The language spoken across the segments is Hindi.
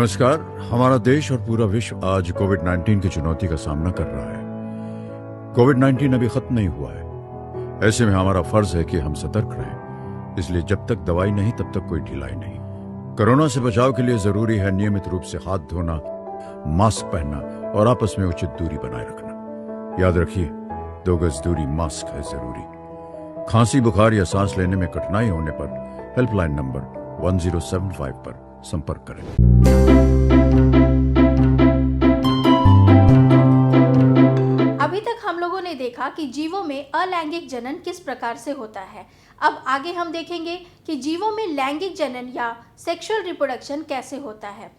नमस्कार। हमारा देश और पूरा विश्व आज कोविड-19 की चुनौती का सामना कर रहा है। कोविड-19 अभी खत्म नहीं हुआ है। ऐसे में हमारा फर्ज है कि हम सतर्क रहें। इसलिए जब तक दवाई नहीं तब तक कोई ढिलाई नहीं। कोरोना से बचाव के लिए जरूरी है नियमित रूप से हाथ धोना, मास्क पहनना और आपस में उचित दूरी बनाए रखना। याद रखिए, 2 गज दूरी, मास्क है जरूरी। खांसी, बुखार या सांस लेने में कठिनाई होने पर हेल्पलाइन नंबर 1075 पर संपर्क करें। अभी तक हम लोगों ने देखा कि जीवों में अलैंगिक जनन किस प्रकार से होता है। अब आगे हम देखेंगे कि जीवों में लैंगिक जनन या सेक्सुअल रिप्रोडक्शन कैसे होता है।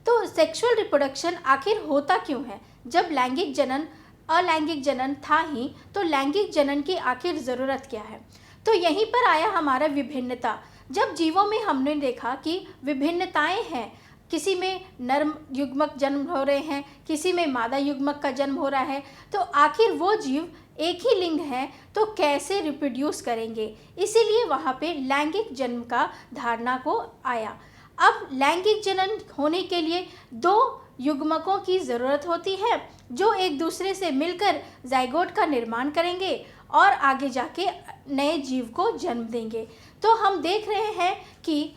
तो सेक्सुअल रिप्रोडक्शन आखिर होता क्यों है? जब लैंगिक जनन अलैंगिक जनन था ही, तो लैंगिक जनन की आखिर ज़रूरत क्या है? तो यहीं पर आया हमारा विभिन्नता। जब जीवों में हमने देखा कि विभिन्नताएं हैं, किसी में नर युग्मक जन्म हो रहे हैं, किसी में मादा युग्मक का जन्म हो रहा है, तो आखिर वो जीव एक ही लिंग है तो कैसे रिप्रोड्यूस करेंगे? इसीलिए वहाँ पे लैंगिक जन्म का धारणा को आया। अब लैंगिक जनन होने के लिए 2 युग्मकों की ज़रूरत होती है जो एक दूसरे से मिलकर जाइगोट का निर्माण करेंगे और आगे जाके नए जीव को जन्म देंगे। तो हम देख रहे हैं कि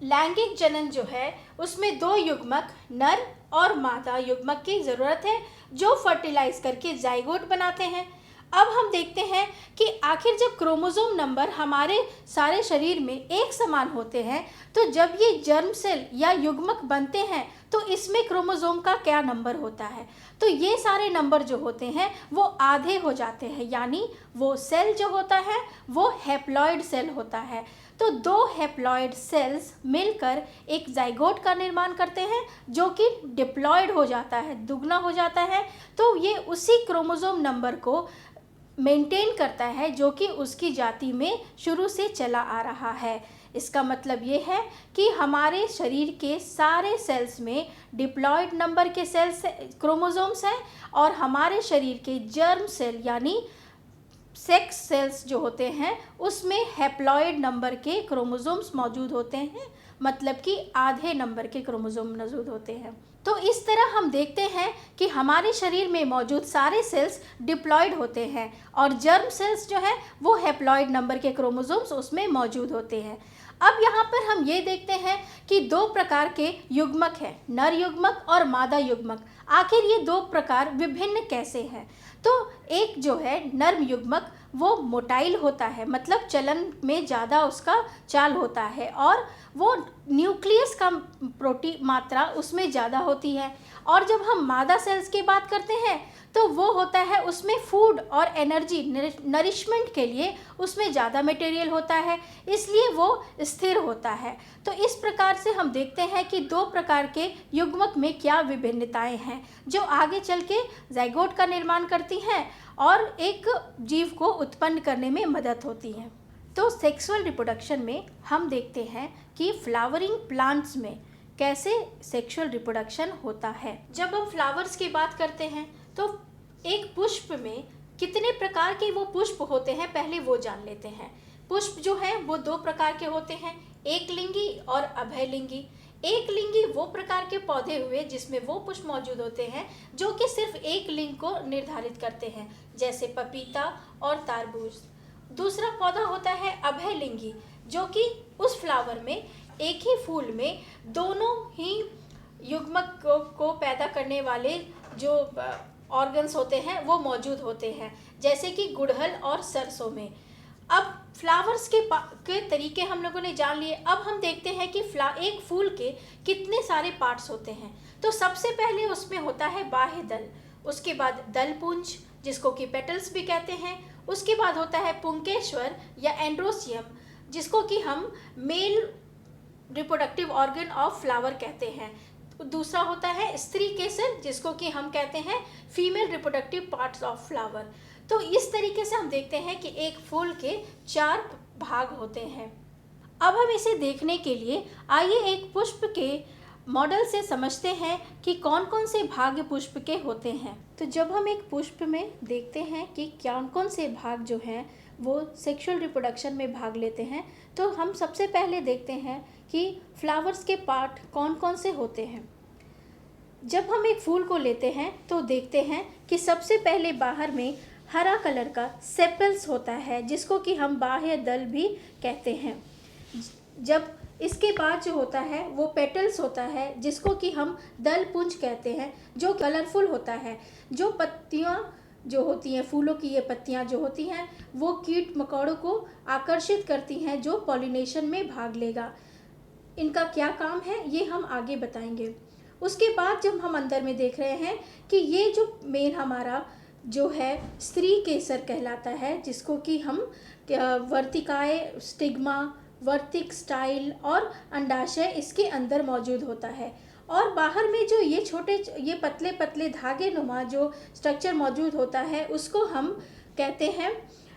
लैंगिक जनन जो है उसमें 2 युग्मक, नर और मादा युग्मक की ज़रूरत है जो फर्टिलाइज करके जाइगोट बनाते हैं। अब हम देखते हैं कि आखिर जब क्रोमोसोम नंबर हमारे सारे शरीर में एक समान होते हैं, तो जब ये जर्म सेल या युग्मक बनते हैं तो इसमें क्रोमोसोम का क्या नंबर होता है? तो ये सारे नंबर जो होते हैं वो आधे हो जाते हैं, यानी वो सेल जो होता है वो हैप्लॉइड सेल होता है। तो 2 हैप्लॉइड सेल्स मिलकर एक जाइगोट का निर्माण करते हैं जो कि डिप्लॉइड हो जाता है, दुगना हो जाता है। तो ये उसी क्रोमोसोम नंबर को मेंटेन करता है जो कि उसकी जाति में शुरू से चला आ रहा है। इसका मतलब ये है कि हमारे शरीर के सारे सेल्स में डिप्लॉइड नंबर के सेल्स क्रोमोसोम्स हैं और हमारे शरीर के जर्म सेल यानी सेक्स सेल्स जो होते हैं उसमें हैप्लॉइड नंबर के क्रोमोसोम्स मौजूद होते हैं, मतलब कि आधे नंबर के क्रोमोसोम मौजूद होते हैं। तो इस तरह हम देखते हैं कि हमारे शरीर में मौजूद सारे सेल्स डिप्लॉइड होते हैं और जर्म सेल्स जो है वो हैप्लॉइड नंबर के क्रोमोसोम्स उसमें मौजूद होते हैं। अब यहाँ पर हम ये देखते हैं कि 2 प्रकार के युग्मक हैं, नर युग्मक और मादा युग्मक। आखिर ये 2 प्रकार विभिन्न कैसे हैं? तो एक जो है नर युग्मक वो मोटाइल होता है, मतलब चलन में ज़्यादा उसका चाल होता है और वो न्यूक्लियस का प्रोटीन मात्रा उसमें ज़्यादा होती है। और जब हम मादा सेल्स की बात करते हैं तो वो होता है उसमें फूड और एनर्जी नरिशमेंट के लिए उसमें ज़्यादा मटेरियल होता है, इसलिए वो स्थिर होता है। तो इस प्रकार से हम देखते हैं कि 2 प्रकार के युग्मक में क्या विभिन्नताएं हैं जो आगे चल के जाइगोट का निर्माण करती हैं और एक जीव को उत्पन्न करने में मदद होती है। तो सेक्सुअल रिप्रोडक्शन में हम देखते हैं कि फ्लावरिंग प्लांट्स में कैसे सेक्सुअल रिप्रोडक्शन होता है। जब हम फ्लावर्स की बात करते हैं तो एक पुष्प में कितने प्रकार के वो पुष्प होते हैं पहले वो जान लेते हैं। पुष्प जो है वो 2 प्रकार के होते हैं, एकलिंगी और अभयलिंगी। एकलिंगी वो प्रकार के पौधे हुए जिसमें वो पुष्प मौजूद होते हैं जो कि सिर्फ एक लिंग को निर्धारित करते हैं, जैसे पपीता और तारबूज। दूसरा पौधा होता है अभयलिंगी, जो कि उस फ्लावर में एक ही फूल में दोनों ही युग्मक को पैदा करने वाले जो ऑर्गन्स होते हैं वो मौजूद होते हैं, जैसे कि गुड़हल और सरसों में। अब फ्लावर्स के तरीके हम लोगों ने जान लिए। अब हम देखते हैं कि एक फूल के कितने सारे पार्ट्स होते हैं। तो सबसे पहले उसमें होता है बाह्य दल, उसके बाद दलपुंज जिसको कि पेटल्स भी कहते हैं, उसके बाद होता है पुंकेश्वर या एंड्रोसियम जिसको कि हम male reproductive organ of flower कहते हैं। दूसरा होता है स्त्री केसर जिसको कि हम कहते हैं female reproductive parts of flower. तो इस तरीके से हम देखते हैं कि एक फूल के 4 भाग होते हैं। अब हम इसे देखने के लिए आइए एक पुष्प के मॉडल से समझते हैं कि कौन कौन से भाग पुष्प के होते हैं। तो जब हम एक पुष्प में देखते हैं कि कौन कौन से भाग जो हैं वो सेक्सुअल रिप्रोडक्शन में भाग लेते हैं। तो हम सबसे पहले देखते हैं कि फ्लावर्स के पार्ट कौन कौन से होते हैं। जब हम एक फूल को लेते हैं तो देखते हैं कि सबसे पहले बाहर में हरा कलर का सेपल्स होता है, जिसको कि हम बाह्य दल भी कहते हैं। जब इसके बाद जो होता है वो पेटल्स होता है, जिसको कि हम दल पुंज कहते हैं, जो कलरफुल होता है। जो पत्तियां जो होती हैं, फूलों की ये पत्तियां जो होती हैं, वो कीट मकोड़ों को आकर्षित करती हैं जो पॉलिनेशन में भाग लेगा। इनका क्या काम है ये हम आगे बताएंगे। उसके बाद जब हम अंदर में देख रहे हैं कि ये जो मेल हमारा जो है स्त्री केसर कहलाता है, जिसको कि हम वर्तिकाएँ, स्टिग्मा, वर्तिक स्टाइल और अंडाशय इसके अंदर मौजूद होता है। और बाहर में जो ये छोटे ये पतले पतले धागे नुमा जो स्ट्रक्चर मौजूद होता है, उसको हम कहते हैं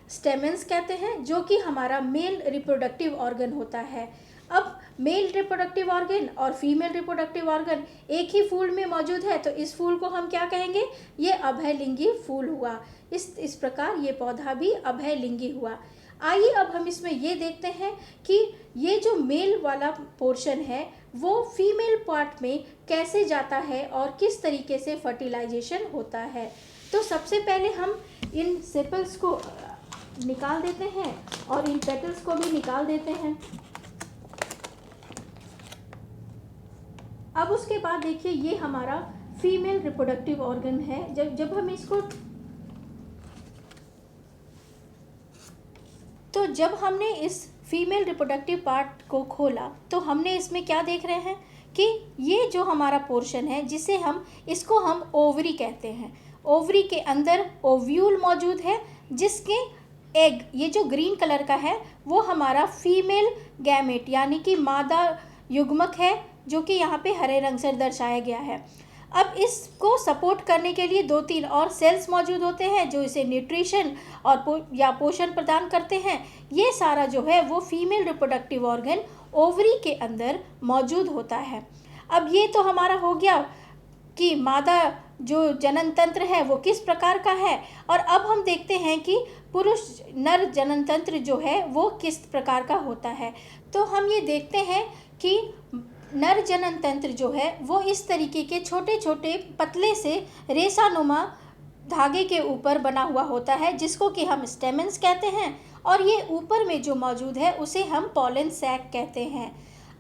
स्टेमेंस कहते हैं, जो कि हमारा मेल रिप्रोडक्टिव ऑर्गन होता है। अब मेल रिप्रोडक्टिव ऑर्गन और फीमेल रिप्रोडक्टिव ऑर्गन एक ही फूल में मौजूद है, तो इस फूल को हम क्या कहेंगे? ये अभयलिंगी फूल हुआ। इस प्रकार ये पौधा भी अभयलिंगी हुआ। आइए अब हम इसमें ये देखते हैं कि ये जो मेल वाला पोर्शन है वो फीमेल पार्ट में कैसे जाता है और किस तरीके से फर्टिलाइजेशन होता है। तो सबसे पहले हम इन सेपल्स को निकाल देते हैं और इन पेटल्स को भी निकाल देते हैं। अब उसके बाद देखिए ये हमारा फीमेल रिप्रोडक्टिव ऑर्गन है। जब हम इसको तो जब हमने इस फीमेल रिप्रोडक्टिव पार्ट को खोला तो हमने इसमें क्या देख रहे हैं कि ये जो हमारा पोर्शन है, जिसे इसको हम ओवरी कहते हैं। ओवरी के अंदर ओव्यूल मौजूद है, जिसके एग ये जो ग्रीन कलर का है वो हमारा फीमेल गैमेट यानी कि मादा युग्मक है, जो कि यहाँ पे हरे रंग से दर्शाया गया है। अब इसको सपोर्ट करने के लिए 2-3 और सेल्स मौजूद होते हैं जो इसे न्यूट्रिशन और पोषण प्रदान करते हैं। ये सारा जो है वो फीमेल रिप्रोडक्टिव ऑर्गन ओवरी के अंदर मौजूद होता है। अब ये तो हमारा हो गया कि मादा जो जनन तंत्र है वो किस प्रकार का है, और अब हम देखते हैं कि पुरुष नर जनन तंत्र जो है वो किस प्रकार का होता है। तो हम ये देखते हैं कि नर जनन तंत्र जो है वो इस तरीके के छोटे छोटे पतले से रेसानुमा धागे के ऊपर बना हुआ होता है, जिसको कि हम स्टेमेंस कहते हैं, और ये ऊपर में जो मौजूद है उसे हम पॉलन सैक कहते हैं।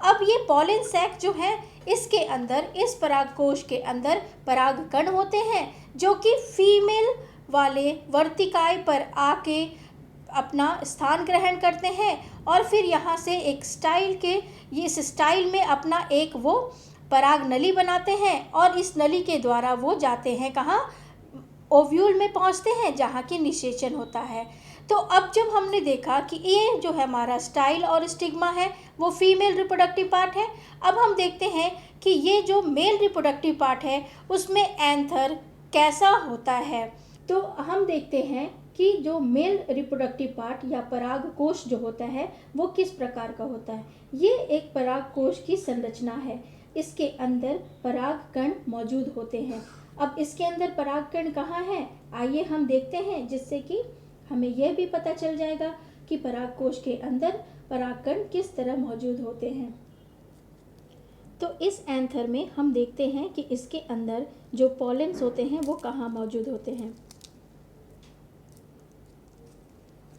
अब ये पॉलन सैक जो है इसके अंदर, इस परागकोश के अंदर परागकण होते हैं, जो कि फीमेल वाले वर्तिकाएँ पर आके अपना स्थान ग्रहण करते हैं और फिर यहाँ से एक इस स्टाइल में अपना एक वो पराग नली बनाते हैं, और इस नली के द्वारा वो जाते हैं कहाँ? ओव्यूल में पहुँचते हैं, जहाँ की निषेचन होता है। तो अब जब हमने देखा कि ये जो है हमारा स्टाइल और स्टिग्मा है वो फीमेल रिप्रोडक्टिव पार्ट है, अब हम देखते हैं कि ये जो मेल रिप्रोडक्टिव पार्ट है उसमें एंथर कैसा होता है। तो हम देखते हैं कि जो मेल रिप्रोडक्टिव पार्ट या परागकोश जो होता है वो किस प्रकार का होता है। ये एक परागकोश की संरचना है। इसके अंदर परागकण मौजूद होते हैं। अब इसके अंदर परागकण कहाँ है, आइए हम देखते हैं, जिससे कि हमें यह भी पता चल जाएगा कि परागकोश के अंदर परागकण किस तरह मौजूद होते हैं। तो इस एंथर में हम देखते हैं कि इसके अंदर जो पॉलेंस होते हैं वो कहाँ मौजूद होते हैं।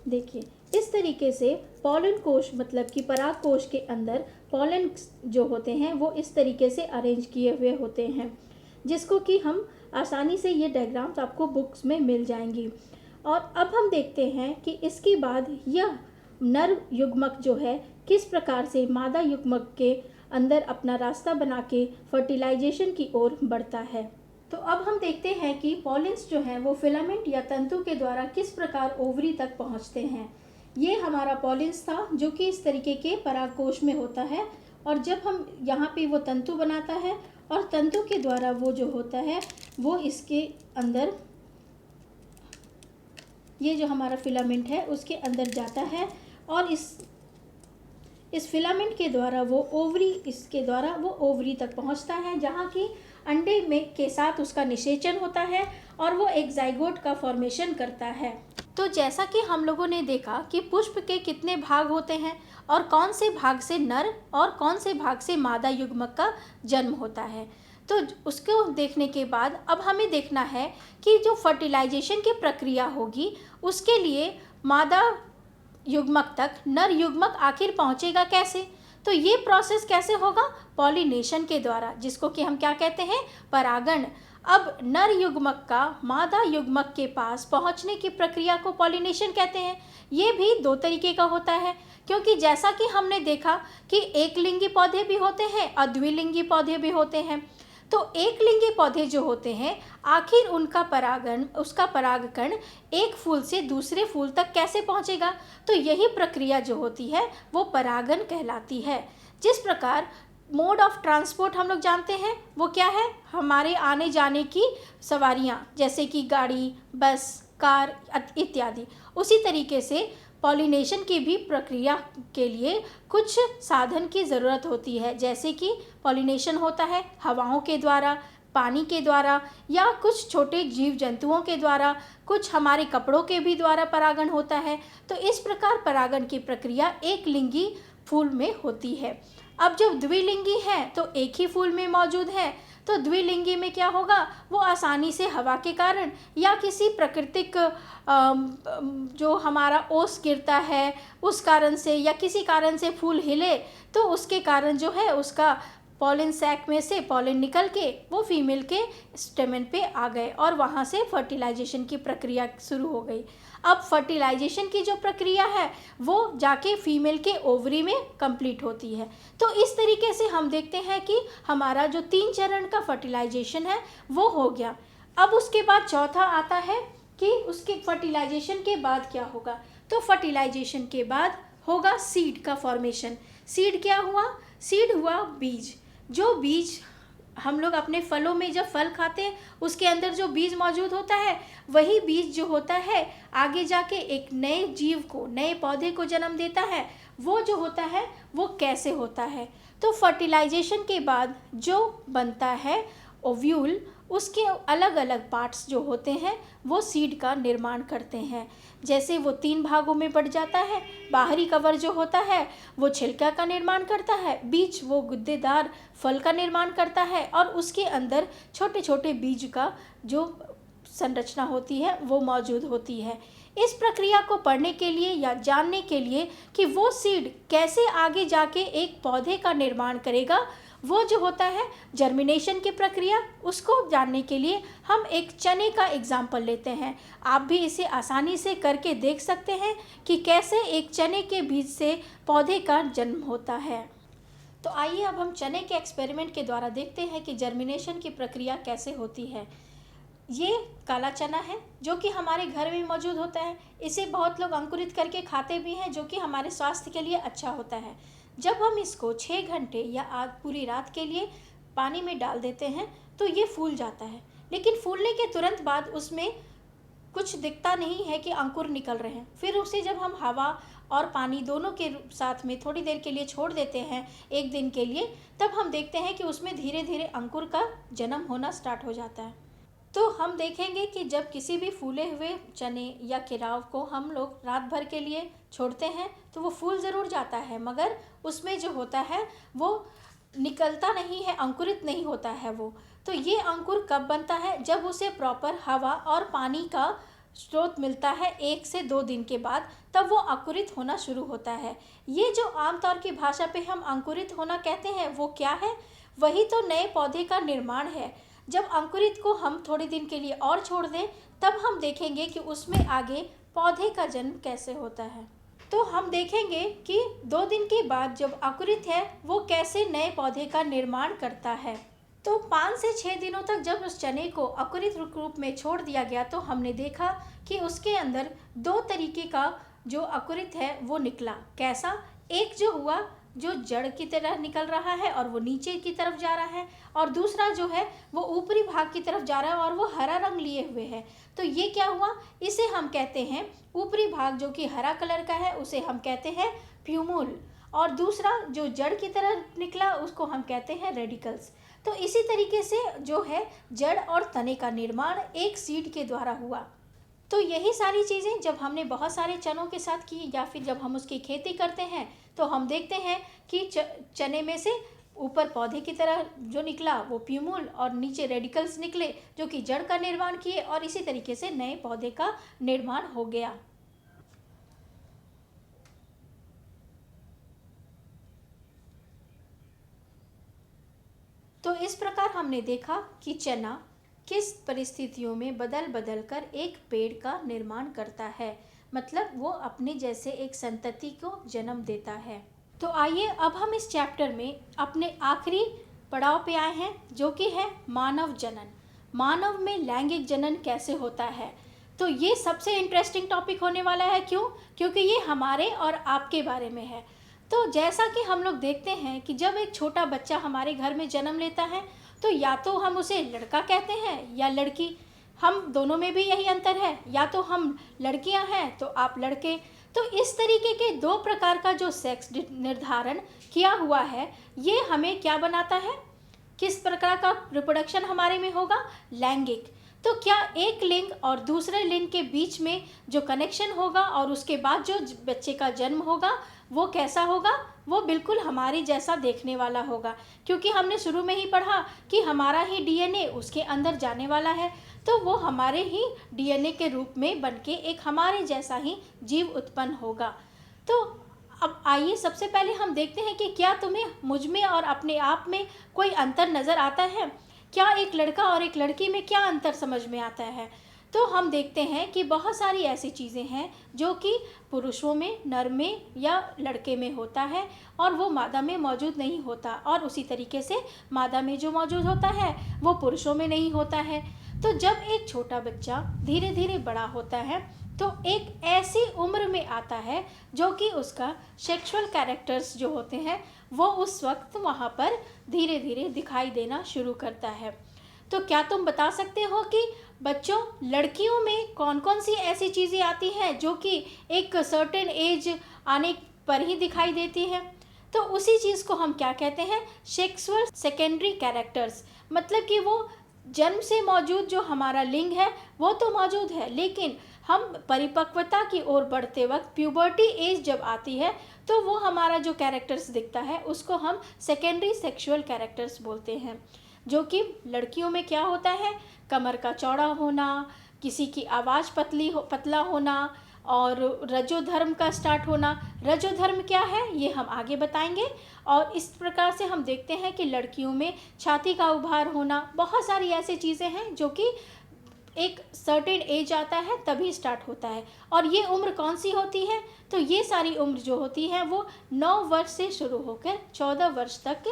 देखिए इस तरीके से पॉलन कोश मतलब कि परागकोश के अंदर पॉलन जो होते हैं वो इस तरीके से अरेंज किए हुए होते हैं, जिसको कि हम आसानी से ये डायग्राम्स आपको बुक्स में मिल जाएंगी। और अब हम देखते हैं कि इसके बाद यह नर युग्मक जो है किस प्रकार से मादा युग्मक के अंदर अपना रास्ता बना के फर्टिलाइजेशन की ओर बढ़ता है। तो अब हम देखते हैं कि पॉलिन्स जो हैं वो फिलामेंट या तंतु के द्वारा किस प्रकार ओवरी तक पहुंचते हैं। ये हमारा पॉलिन्स था जो कि इस तरीके के परागकोश में होता है, और जब हम यहाँ पे वो तंतु बनाता है और तंतु के द्वारा वो जो होता है वो इसके अंदर, ये जो हमारा फिलामेंट है उसके अंदर जाता है, और इस फिलामेंट के द्वारा वो ओवरी तक पहुंचता है, जहाँ की अंडे में के साथ उसका निषेचन होता है और वो एक जाइगोट का फॉर्मेशन करता है। तो जैसा कि हम लोगों ने देखा कि पुष्प के कितने भाग होते हैं और कौन से भाग से नर और कौन से भाग से मादा युग्मक का जन्म होता है, तो उसको देखने के बाद अब हमें देखना है कि जो फर्टिलाइजेशन की प्रक्रिया होगी उसके लिए मादा युग्मक तक नर युग्मक आखिर पहुंचेगा कैसे। तो ये प्रोसेस कैसे होगा, पॉलिनेशन के द्वारा, जिसको कि हम क्या कहते हैं, परागण। अब नर युग्मक का मादा युग्मक के पास पहुंचने की प्रक्रिया को पॉलिनेशन कहते हैं। ये भी दो तरीके का होता है, क्योंकि जैसा कि हमने देखा कि एक लिंगी पौधे भी होते हैं और द्विलिंगी पौधे भी होते हैं। तो एक लिंगी पौधे जो होते हैं आखिर उनका परागण, उसका परागकण एक फूल से दूसरे फूल तक कैसे पहुंचेगा, तो यही प्रक्रिया जो होती है वो परागण कहलाती है। जिस प्रकार मोड ऑफ ट्रांसपोर्ट हम लोग जानते हैं वो क्या है, हमारे आने जाने की सवारियां, जैसे कि गाड़ी, बस, कार इत्यादि। उसी तरीके से पॉलिनेशन की भी प्रक्रिया के लिए कुछ साधन की ज़रूरत होती है, जैसे कि पॉलिनेशन होता है हवाओं के द्वारा, पानी के द्वारा, या कुछ छोटे जीव जंतुओं के द्वारा, कुछ हमारे कपड़ों के भी द्वारा परागण होता है। तो इस प्रकार परागण की प्रक्रिया एक लिंगी फूल में होती है। अब जब द्विलिंगी है तो एक ही फूल में मौजूद है, तो द्विलिंगी में क्या होगा, वो आसानी से हवा के कारण या किसी प्राकृतिक जो हमारा ओस गिरता है उस कारण से, या किसी कारण से फूल हिले तो उसके कारण जो है उसका पॉलिन सैक में से पॉलिन निकल के वो फीमेल के स्टेमन पे आ गए और वहाँ से फर्टिलाइजेशन की प्रक्रिया शुरू हो गई। अब फर्टिलाइजेशन की जो प्रक्रिया है वो जाके फीमेल के ओवरी में कंप्लीट होती है। तो इस तरीके से हम देखते हैं कि हमारा जो 3 चरण का फर्टिलाइजेशन है वो हो गया। अब उसके बाद चौथा आता है कि उसके फर्टिलाइजेशन के बाद क्या होगा, तो फर्टिलाइजेशन के बाद होगा सीड का फॉर्मेशन। सीड क्या हुआ, सीड हुआ बीज। जो बीज हम लोग अपने फलों में जब फल खाते हैं उसके अंदर जो बीज मौजूद होता है वही बीज जो होता है आगे जाके एक नए जीव को, नए पौधे को जन्म देता है। वो जो होता है वो कैसे होता है, तो फर्टिलाइजेशन के बाद जो बनता है ओव्यूल, उसके अलग अलग पार्ट्स जो होते हैं वो सीड का निर्माण करते हैं। जैसे वो 3 भागों में बढ़ जाता है, बाहरी कवर जो होता है वो छिलका का निर्माण करता है, बीच वो गुद्देदार फल का निर्माण करता है और उसके अंदर छोटे छोटे बीज का जो संरचना होती है वो मौजूद होती है। इस प्रक्रिया को पढ़ने के लिए या जानने के लिए कि वो सीड कैसे आगे जाके एक पौधे का निर्माण करेगा, वो जो होता है जर्मिनेशन की प्रक्रिया, उसको जानने के लिए हम एक चने का एग्जाम्पल लेते हैं। आप भी इसे आसानी से करके देख सकते हैं कि कैसे एक चने के बीज से पौधे का जन्म होता है। तो आइए अब हम चने के एक्सपेरिमेंट के द्वारा देखते हैं कि जर्मिनेशन की प्रक्रिया कैसे होती है। ये काला चना है जो कि हमारे घर में मौजूद होता है। इसे बहुत लोग अंकुरित करके खाते भी हैं, जो कि हमारे स्वास्थ्य के लिए अच्छा होता है। जब हम इसको 6 घंटे या आज पूरी रात के लिए पानी में डाल देते हैं तो ये फूल जाता है, लेकिन फूलने के तुरंत बाद उसमें कुछ दिखता नहीं है कि अंकुर निकल रहे हैं। फिर उसे जब हम हवा और पानी दोनों के साथ में थोड़ी देर के लिए छोड़ देते हैं, 1 दिन के लिए, तब हम देखते हैं कि उसमें धीरे धीरे अंकुर का जन्म होना स्टार्ट हो जाता है। तो हम देखेंगे कि जब किसी भी फूले हुए चने या केराव को हम लोग रात भर के लिए छोड़ते हैं तो वो फूल ज़रूर जाता है, मगर उसमें जो होता है वो निकलता नहीं है, अंकुरित नहीं होता है वो। तो ये अंकुर कब बनता है, जब उसे प्रॉपर हवा और पानी का स्रोत मिलता है 1 से 2 दिन के बाद, तब वो अंकुरित होना शुरू होता है। ये जो आमतौर की भाषा पे हम अंकुरित होना कहते हैं वो क्या है, वही तो नए पौधे का निर्माण है। जब अंकुरित को हम थोड़े दिन के लिए और छोड़ दें तब हम देखेंगे कि उसमें आगे पौधे का जन्म कैसे होता है। तो हम देखेंगे कि 2 दिन के बाद जब अंकुरित है वो कैसे नए पौधे का निर्माण करता है। तो 5 से 6 दिनों तक जब उस चने को अंकुरित रूप में छोड़ दिया गया तो हमने देखा कि उसके अंदर 2 तरीके का जो अंकुरित है वो निकला। कैसा, एक जो हुआ जो जड़ की तरह निकल रहा है और वो नीचे की तरफ जा रहा है, और दूसरा जो है वो ऊपरी भाग की तरफ जा रहा है और वो हरा रंग लिए हुए है। तो ये क्या हुआ, इसे हम कहते हैं ऊपरी भाग जो कि हरा कलर का है उसे हम कहते हैं प्यूमुल, और दूसरा जो जड़ की तरह निकला उसको हम कहते हैं रेडिकल्स। तो इसी तरीके से जो है जड़ और तने का निर्माण एक सीड के द्वारा हुआ। तो यही सारी चीज़ें जब हमने बहुत सारे चनों के साथ की या फिर जब हम उसकी खेती करते हैं तो हम देखते हैं कि चने में से ऊपर पौधे की तरह जो निकला वो प्यूमुल और नीचे रेडिकल्स निकले जो कि जड़ का निर्माण किए और इसी तरीके से नए पौधे का निर्माण हो गया। तो इस प्रकार हमने देखा कि चना किस परिस्थितियों में बदल बदल कर एक पेड़ का निर्माण करता है, मतलब वो अपने जैसे एक संतति को जन्म देता है। तो आइए अब हम इस चैप्टर में अपने आखिरी पड़ाव पे आए हैं जो कि है मानव जनन। मानव में लैंगिक जनन कैसे होता है, तो ये सबसे इंटरेस्टिंग टॉपिक होने वाला है। क्यों? क्योंकि ये हमारे और आपके बारे में है। तो जैसा कि हम लोग देखते हैं कि जब एक छोटा बच्चा हमारे घर में जन्म लेता है तो या तो हम उसे लड़का कहते हैं या लड़की, हम दोनों में भी यही अंतर है, या तो हम लड़कियां हैं तो आप लड़के। तो इस तरीके के दो प्रकार का जो सेक्स निर्धारण किया हुआ है ये हमें क्या बनाता है, किस प्रकार का रिप्रोडक्शन हमारे में होगा, लैंगिक। तो क्या एक लिंग और दूसरे लिंग के बीच में जो कनेक्शन होगा और उसके बाद जो बच्चे का जन्म होगा वो कैसा होगा, वो बिल्कुल हमारे जैसा देखने वाला होगा, क्योंकि हमने शुरू में ही पढ़ा कि हमारा ही डीएनए उसके अंदर जाने वाला है, तो वो हमारे ही डीएनए के रूप में बनके एक हमारे जैसा ही जीव उत्पन्न होगा। तो अब आइए सबसे पहले हम देखते हैं कि क्या तुम्हें मुझ में और अपने आप में कोई अंतर नज़र आता है, क्या एक लड़का और एक लड़की में क्या अंतर समझ में आता है। तो हम देखते हैं कि बहुत सारी ऐसी चीज़ें हैं जो कि पुरुषों में, नर में या लड़के में होता है और वो मादा में मौजूद नहीं होता, और उसी तरीके से मादा में जो मौजूद होता है वो पुरुषों में नहीं होता है। तो जब एक छोटा बच्चा धीरे धीरे बड़ा होता है तो एक ऐसी उम्र में आता है जो कि उसका सेक्सुअल कैरेक्टर्स जो होते हैं वो उस वक्त वहाँ पर धीरे धीरे दिखाई देना शुरू करता है। तो क्या तुम बता सकते हो कि बच्चों, लड़कियों में कौन कौन सी ऐसी चीज़ें आती हैं जो कि एक सर्टेन एज आने पर ही दिखाई देती है? तो उसी चीज़ को हम क्या कहते हैं, सेक्सुअल सेकेंडरी कैरेक्टर्स। मतलब कि वो जन्म से मौजूद जो हमारा लिंग है वो तो मौजूद है, लेकिन हम परिपक्वता की ओर बढ़ते वक्त प्यूबर्टी एज जब आती है तो वो हमारा जो कैरेक्टर्स दिखता है उसको हम सेकेंडरी सेक्सुअल कैरेक्टर्स बोलते हैं। जो कि लड़कियों में क्या होता है, कमर का चौड़ा होना, किसी की आवाज़ पतला होना और रजोधर्म का स्टार्ट होना। रजोधर्म क्या है ये हम आगे बताएंगे। और इस प्रकार से हम देखते हैं कि लड़कियों में छाती का उभार होना, बहुत सारी ऐसी चीज़ें हैं जो कि एक सर्टेन एज आता है तभी स्टार्ट होता है। और ये उम्र कौन सी होती है, तो ये सारी उम्र जो होती है वो 9 वर्ष से शुरू होकर 14 वर्ष तक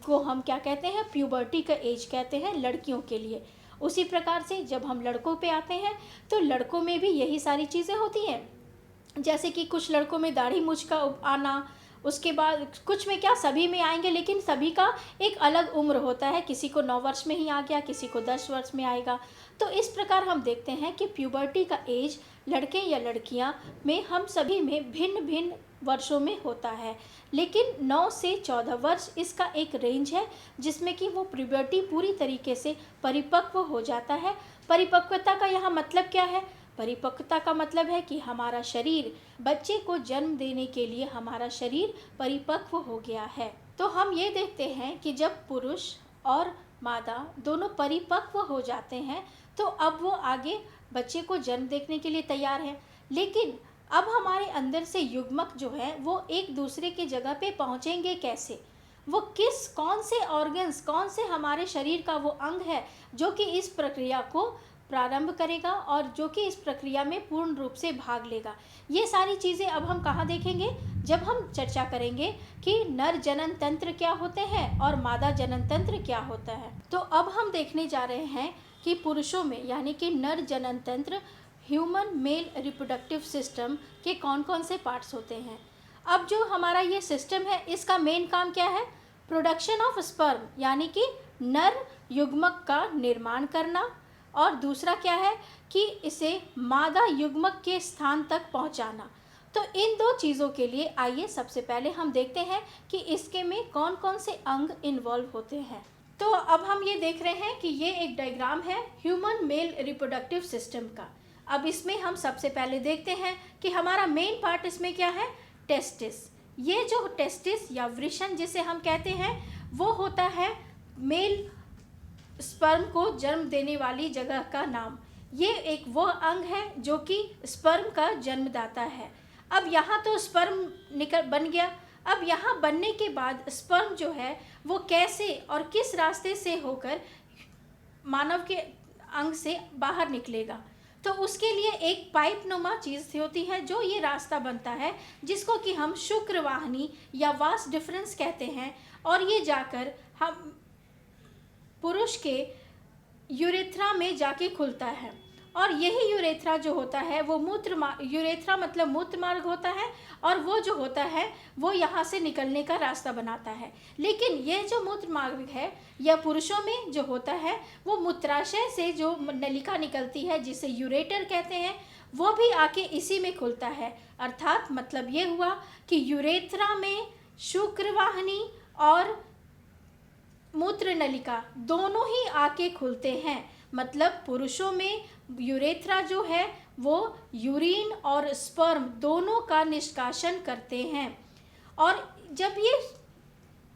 को हम क्या कहते हैं, प्यूबर्टी का एज कहते हैं लड़कियों के लिए। उसी प्रकार से जब हम लड़कों पे आते हैं तो लड़कों में भी यही सारी चीज़ें होती हैं, जैसे कि कुछ लड़कों में दाढ़ी मूंछ का आना, उसके बाद कुछ में क्या, सभी में आएंगे, लेकिन सभी का एक अलग उम्र होता है, किसी को 9 वर्ष में ही आ गया, किसी को 10 वर्ष में आएगा। तो इस प्रकार हम देखते हैं कि प्यूबर्टी का एज लड़के या लड़कियां में हम सभी में भिन्न भिन्न वर्षों में होता है, लेकिन 9 से 14 वर्ष इसका एक रेंज है जिसमें कि वो प्यूबर्टी पूरी तरीके से परिपक्व हो जाता है। परिपक्वता का यहाँ मतलब क्या है, परिपक्वता का मतलब है कि हमारा शरीर, बच्चे को जन्म देने के लिए हमारा शरीर परिपक्व हो गया है। तो हम ये देखते हैं कि जब पुरुष और मादा दोनों परिपक्व हो जाते हैं तो अब वो आगे बच्चे को जन्म देने के लिए तैयार हैं, लेकिन अब हमारे अंदर से युग्मक जो है वो एक दूसरे की जगह पे पहुँचेंगे कैसे, वो किस, कौन से ऑर्गन्स, कौन से हमारे शरीर का वो अंग है जो कि इस प्रक्रिया को प्रारंभ करेगा और जो कि इस प्रक्रिया में पूर्ण रूप से भाग लेगा। ये सारी चीज़ें अब हम कहाँ देखेंगे, जब हम चर्चा करेंगे कि नर जनन तंत्र क्या होते हैं और मादा जनन तंत्र क्या होता है। तो अब हम देखने जा रहे हैं कि पुरुषों में यानी कि नर जनन तंत्र, ह्यूमन मेल रिप्रोडक्टिव सिस्टम के कौन कौन से पार्ट्स होते हैं। अब जो हमारा ये सिस्टम है इसका मेन काम क्या है, प्रोडक्शन ऑफ स्पर्म यानी कि नर युग्मक का निर्माण करना, और दूसरा क्या है कि इसे मादा युग्मक के स्थान तक पहुंचाना। तो इन दो चीज़ों के लिए आइए सबसे पहले हम देखते हैं कि इसके में कौन कौन से अंग इन्वॉल्व होते हैं। तो अब हम ये देख रहे हैं कि ये एक डायग्राम है ह्यूमन मेल रिप्रोडक्टिव सिस्टम का। अब इसमें हम सबसे पहले देखते हैं कि हमारा मेन पार्ट इसमें क्या है, टेस्टिस। ये जो टेस्टिस या वृषण जिसे हम कहते हैं वो होता है मेल स्पर्म को जन्म देने वाली जगह का नाम। ये एक वो अंग है जो कि स्पर्म का जन्मदाता है। अब यहाँ तो स्पर्म बन गया। अब यहाँ बनने के बाद स्पर्म जो है वो कैसे और किस रास्ते से होकर मानव के अंग से बाहर निकलेगा, तो उसके लिए एक पाइप नुमा चीज़ होती है जो ये रास्ता बनता है, जिसको कि हम शुक्रवाहिनी या वास डिफरेंस कहते हैं। और ये जाकर हम पुरुष के यूरेथ्रा में जाके खुलता है। और यही यूरेथ्रा जो होता है वो यूरेथ्रा मतलब मूत्र मार्ग होता है, और वो जो होता है वो यहाँ से निकलने का रास्ता बनाता है। लेकिन ये जो मूत्र मार्ग है या पुरुषों में जो होता है वो मूत्राशय से जो नलिका निकलती है जिसे यूरेटर कहते हैं, वो भी आके इसी में खुलता है। अर्थात मतलब ये हुआ कि यूरेथ्रा में शुक्रवाहिनी और मूत्र नलिका दोनों ही आके खुलते हैं। मतलब पुरुषों में यूरेथ्रा जो है वो यूरिन और स्पर्म दोनों का निष्कासन करते हैं। और जब ये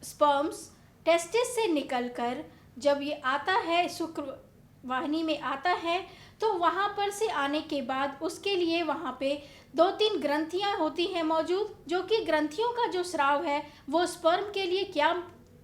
स्पर्म्स टेस्टिस से निकलकर जब ये आता है शुक्रवाहिनी में आता है, तो वहाँ पर से आने के बाद उसके लिए वहाँ पे 2-3 ग्रंथियाँ होती हैं मौजूद, जो कि ग्रंथियों का जो स्राव है वो स्पर्म के लिए क्या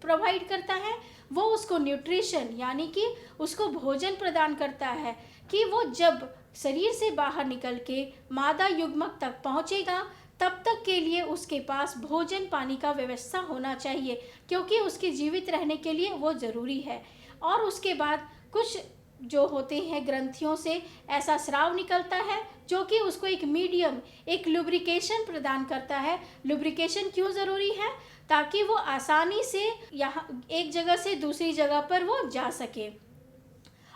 प्रोवाइड करता है, वो उसको न्यूट्रिशन यानी कि उसको भोजन प्रदान करता है कि वो जब शरीर से बाहर निकल के मादा युग्मक तक पहुंचेगा तब तक के लिए उसके पास भोजन पानी का व्यवस्था होना चाहिए, क्योंकि उसके जीवित रहने के लिए वो ज़रूरी है। और उसके बाद कुछ जो होते हैं ग्रंथियों से ऐसा स्राव निकलता है जो कि उसको एक मीडियम, एक लुब्रिकेशन प्रदान करता है। लुब्रिकेशन क्यों ज़रूरी है? ताकि वो आसानी से यहाँ एक जगह से दूसरी जगह पर वो जा सके।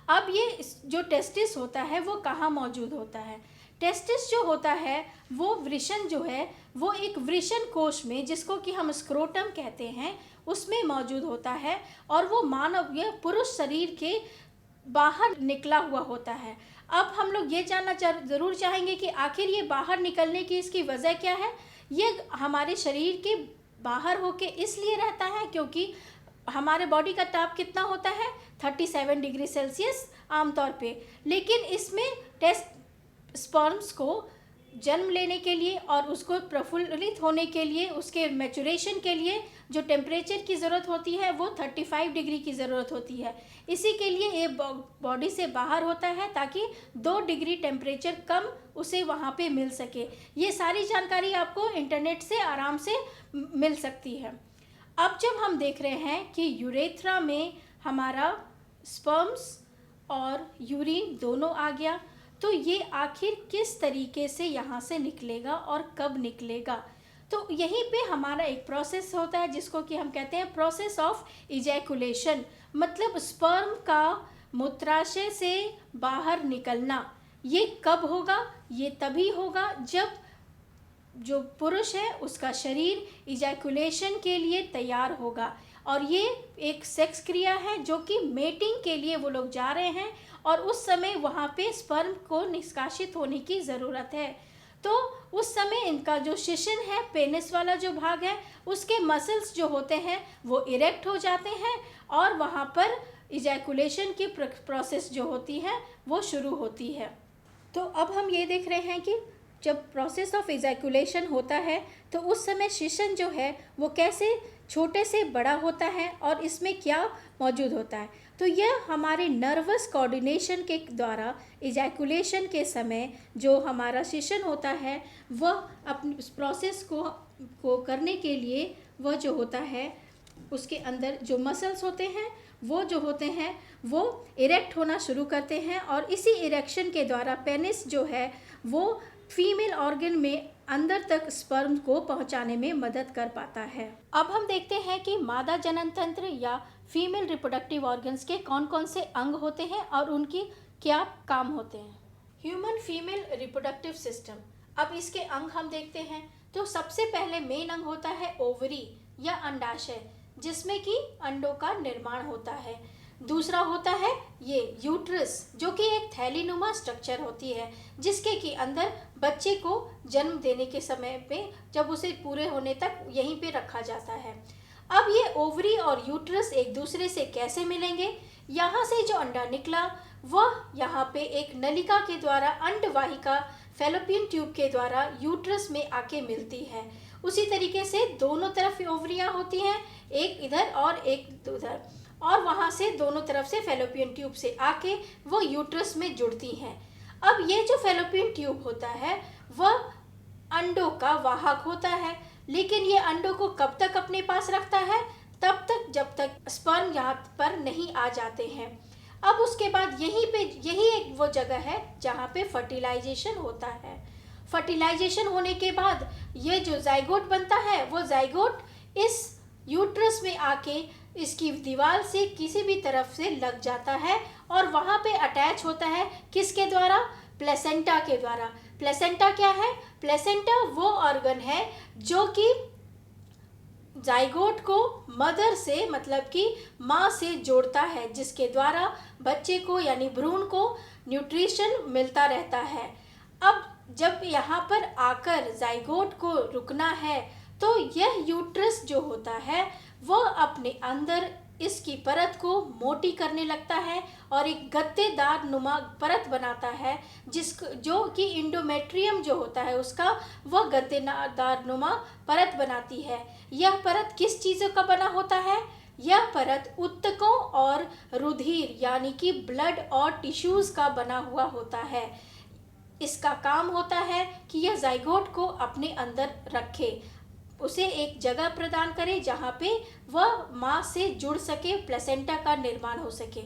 अब ये जो टेस्टिस होता है वो कहाँ मौजूद होता है? टेस्टिस जो होता है वो वृषण जो है वो एक वृषण कोश में, जिसको कि हम स्क्रोटम कहते हैं, उसमें मौजूद होता है। और वो मानव या पुरुष शरीर के बाहर निकला हुआ होता है। अब हम लोग ये जानना ज़रूर चाहेंगे कि आखिर ये बाहर निकलने की इसकी वजह क्या है। ये हमारे शरीर के बाहर होके इसलिए रहता है क्योंकि हमारे बॉडी का ताप कितना होता है, 37 डिग्री सेल्सियस आमतौर पे। लेकिन इसमें टेस्ट स्पर्म्स को जन्म लेने के लिए और उसको प्रफुल्लित होने के लिए, उसके मैचुरेशन के लिए जो टेम्परेचर की ज़रूरत होती है वो 35 डिग्री की ज़रूरत होती है। इसी के लिए ये बॉडी से बाहर होता है ताकि 2 डिग्री टेम्परेचर कम उसे वहाँ पे मिल सके। ये सारी जानकारी आपको इंटरनेट से आराम से मिल सकती है। अब जब हम देख रहे हैं कि यूरेथ्रा में हमारा स्पर्म्स और यूरिन दोनों आ गया, तो ये आखिर किस तरीके से यहाँ से निकलेगा और कब निकलेगा? तो यहीं पे हमारा एक प्रोसेस होता है जिसको कि हम कहते हैं प्रोसेस ऑफ इजैकुलेशन। मतलब स्पर्म का मूत्राशय से बाहर निकलना। ये कब होगा? ये तभी होगा जब जो पुरुष है उसका शरीर इजैकुलेशन के लिए तैयार होगा। और ये एक सेक्स क्रिया है जो कि मेटिंग के लिए वो लोग जा रहे हैं, और उस समय वहाँ पे स्पर्म को निष्कासित होने की ज़रूरत है। तो उस समय इनका जो शिशन है, पेनिस वाला जो भाग है, उसके मसल्स जो होते हैं वो इरेक्ट हो जाते हैं, और वहाँ पर इजैकुलेशन की प्रोसेस जो होती है वो शुरू होती है। तो अब हम ये देख रहे हैं कि जब प्रोसेस ऑफ इजैकुलेशन होता है तो उस समय शिशन जो है वो कैसे छोटे से बड़ा होता है और इसमें क्या मौजूद होता है। तो यह हमारे नर्वस कोऑर्डिनेशन के द्वारा इजैकुलेशन के समय जो हमारा शिशन होता है वह अपनी उस प्रोसेस को करने के लिए वह जो होता है उसके अंदर जो मसल्स होते हैं वो जो होते हैं वो इरेक्ट होना शुरू करते हैं, और इसी इरेक्शन के द्वारा पेनिस जो है वो फीमेल ऑर्गन में अंदर तक स्पर्म को पहुंचाने में मदद कर पाता है। अब हम देखते हैं कि मादा जनन तंत्र या फीमेल रिप्रोडक्टिव ऑर्गन्स के कौन कौन से अंग होते हैं और उनकी क्या काम होते हैं। Human female reproductive system. अब इसके अंग हम देखते हैं तो सबसे पहले मेन अंग होता है ओवरी या अंडाशय, जिसमें कि अंडों का निर्माण होता है। दूसरा होता है ये यूट्रस, जो कि एक थैलीनुमा स्ट्रक्चर होती है जिसके कि अंदर बच्चे को जन्म देने के समय पे जब उसे पूरे होने तक यहीं पे रखा जाता है। अब ये ओवरी और यूट्रस एक दूसरे से कैसे मिलेंगे? यहाँ से जो अंडा निकला वह यहाँ पे एक नलिका के द्वारा अंडवाहिका फैलोपियन ट्यूब के द्वारा यूट्रस में आके मिलती है। उसी तरीके से दोनों तरफ ओवरियाँ होती हैं, एक इधर और एक उधर, और वहाँ से दोनों तरफ से फैलोपियन ट्यूब से आके वो यूट्रस में जुड़ती हैं। अब ये जो फैलोपियन ट्यूब होता है वह अंडों का वाहक होता है, लेकिन ये अंडों को कब तक अपने पास रखता है? तब तक जब तक स्पर्म यहाँ पर नहीं आ जाते हैं। अब उसके बाद यही एक वो जगह है जहाँ पे फर्टिलाइजेशन होता है। फर्टिलाइजेशन होने के बाद ये जो जाइगोट बनता है वो जाइगोट इस यूट्रस में आके इसकी दीवार से किसी भी तरफ से लग जाता है और वहाँ पे अटैच होता है। किसके द्वारा? प्लेसेंटा के द्वारा। प्लेसेंटा क्या है? प्लेसेंटा वो ऑर्गन है जो कि जाइगोट को मदर से मतलब कि माँ से जोड़ता है, जिसके द्वारा बच्चे को यानी भ्रूण को न्यूट्रिशन मिलता रहता है। अब जब यहाँ पर आकर जाइगोट को रुकना है तो यह यूट्रस जो होता है वह अपने अंदर इसकी परत को मोटी करने लगता है और एक गत्तेदार नुमा परत बनाता है, जो कि इंडोमेट्रियम जो होता है उसका वह गत्तेदार नुमा परत बनाती है। यह परत किस चीज़ों का बना होता है? यह परत ऊतकों और रुधिर यानी कि ब्लड और टिश्यूज़ का बना हुआ होता है। इसका काम होता है कि यह जाइगोट को अपने अंदर रखे, उसे एक जगह प्रदान करे जहाँ पे वह माँ से जुड़ सके, प्लेसेंटा का निर्माण हो सके।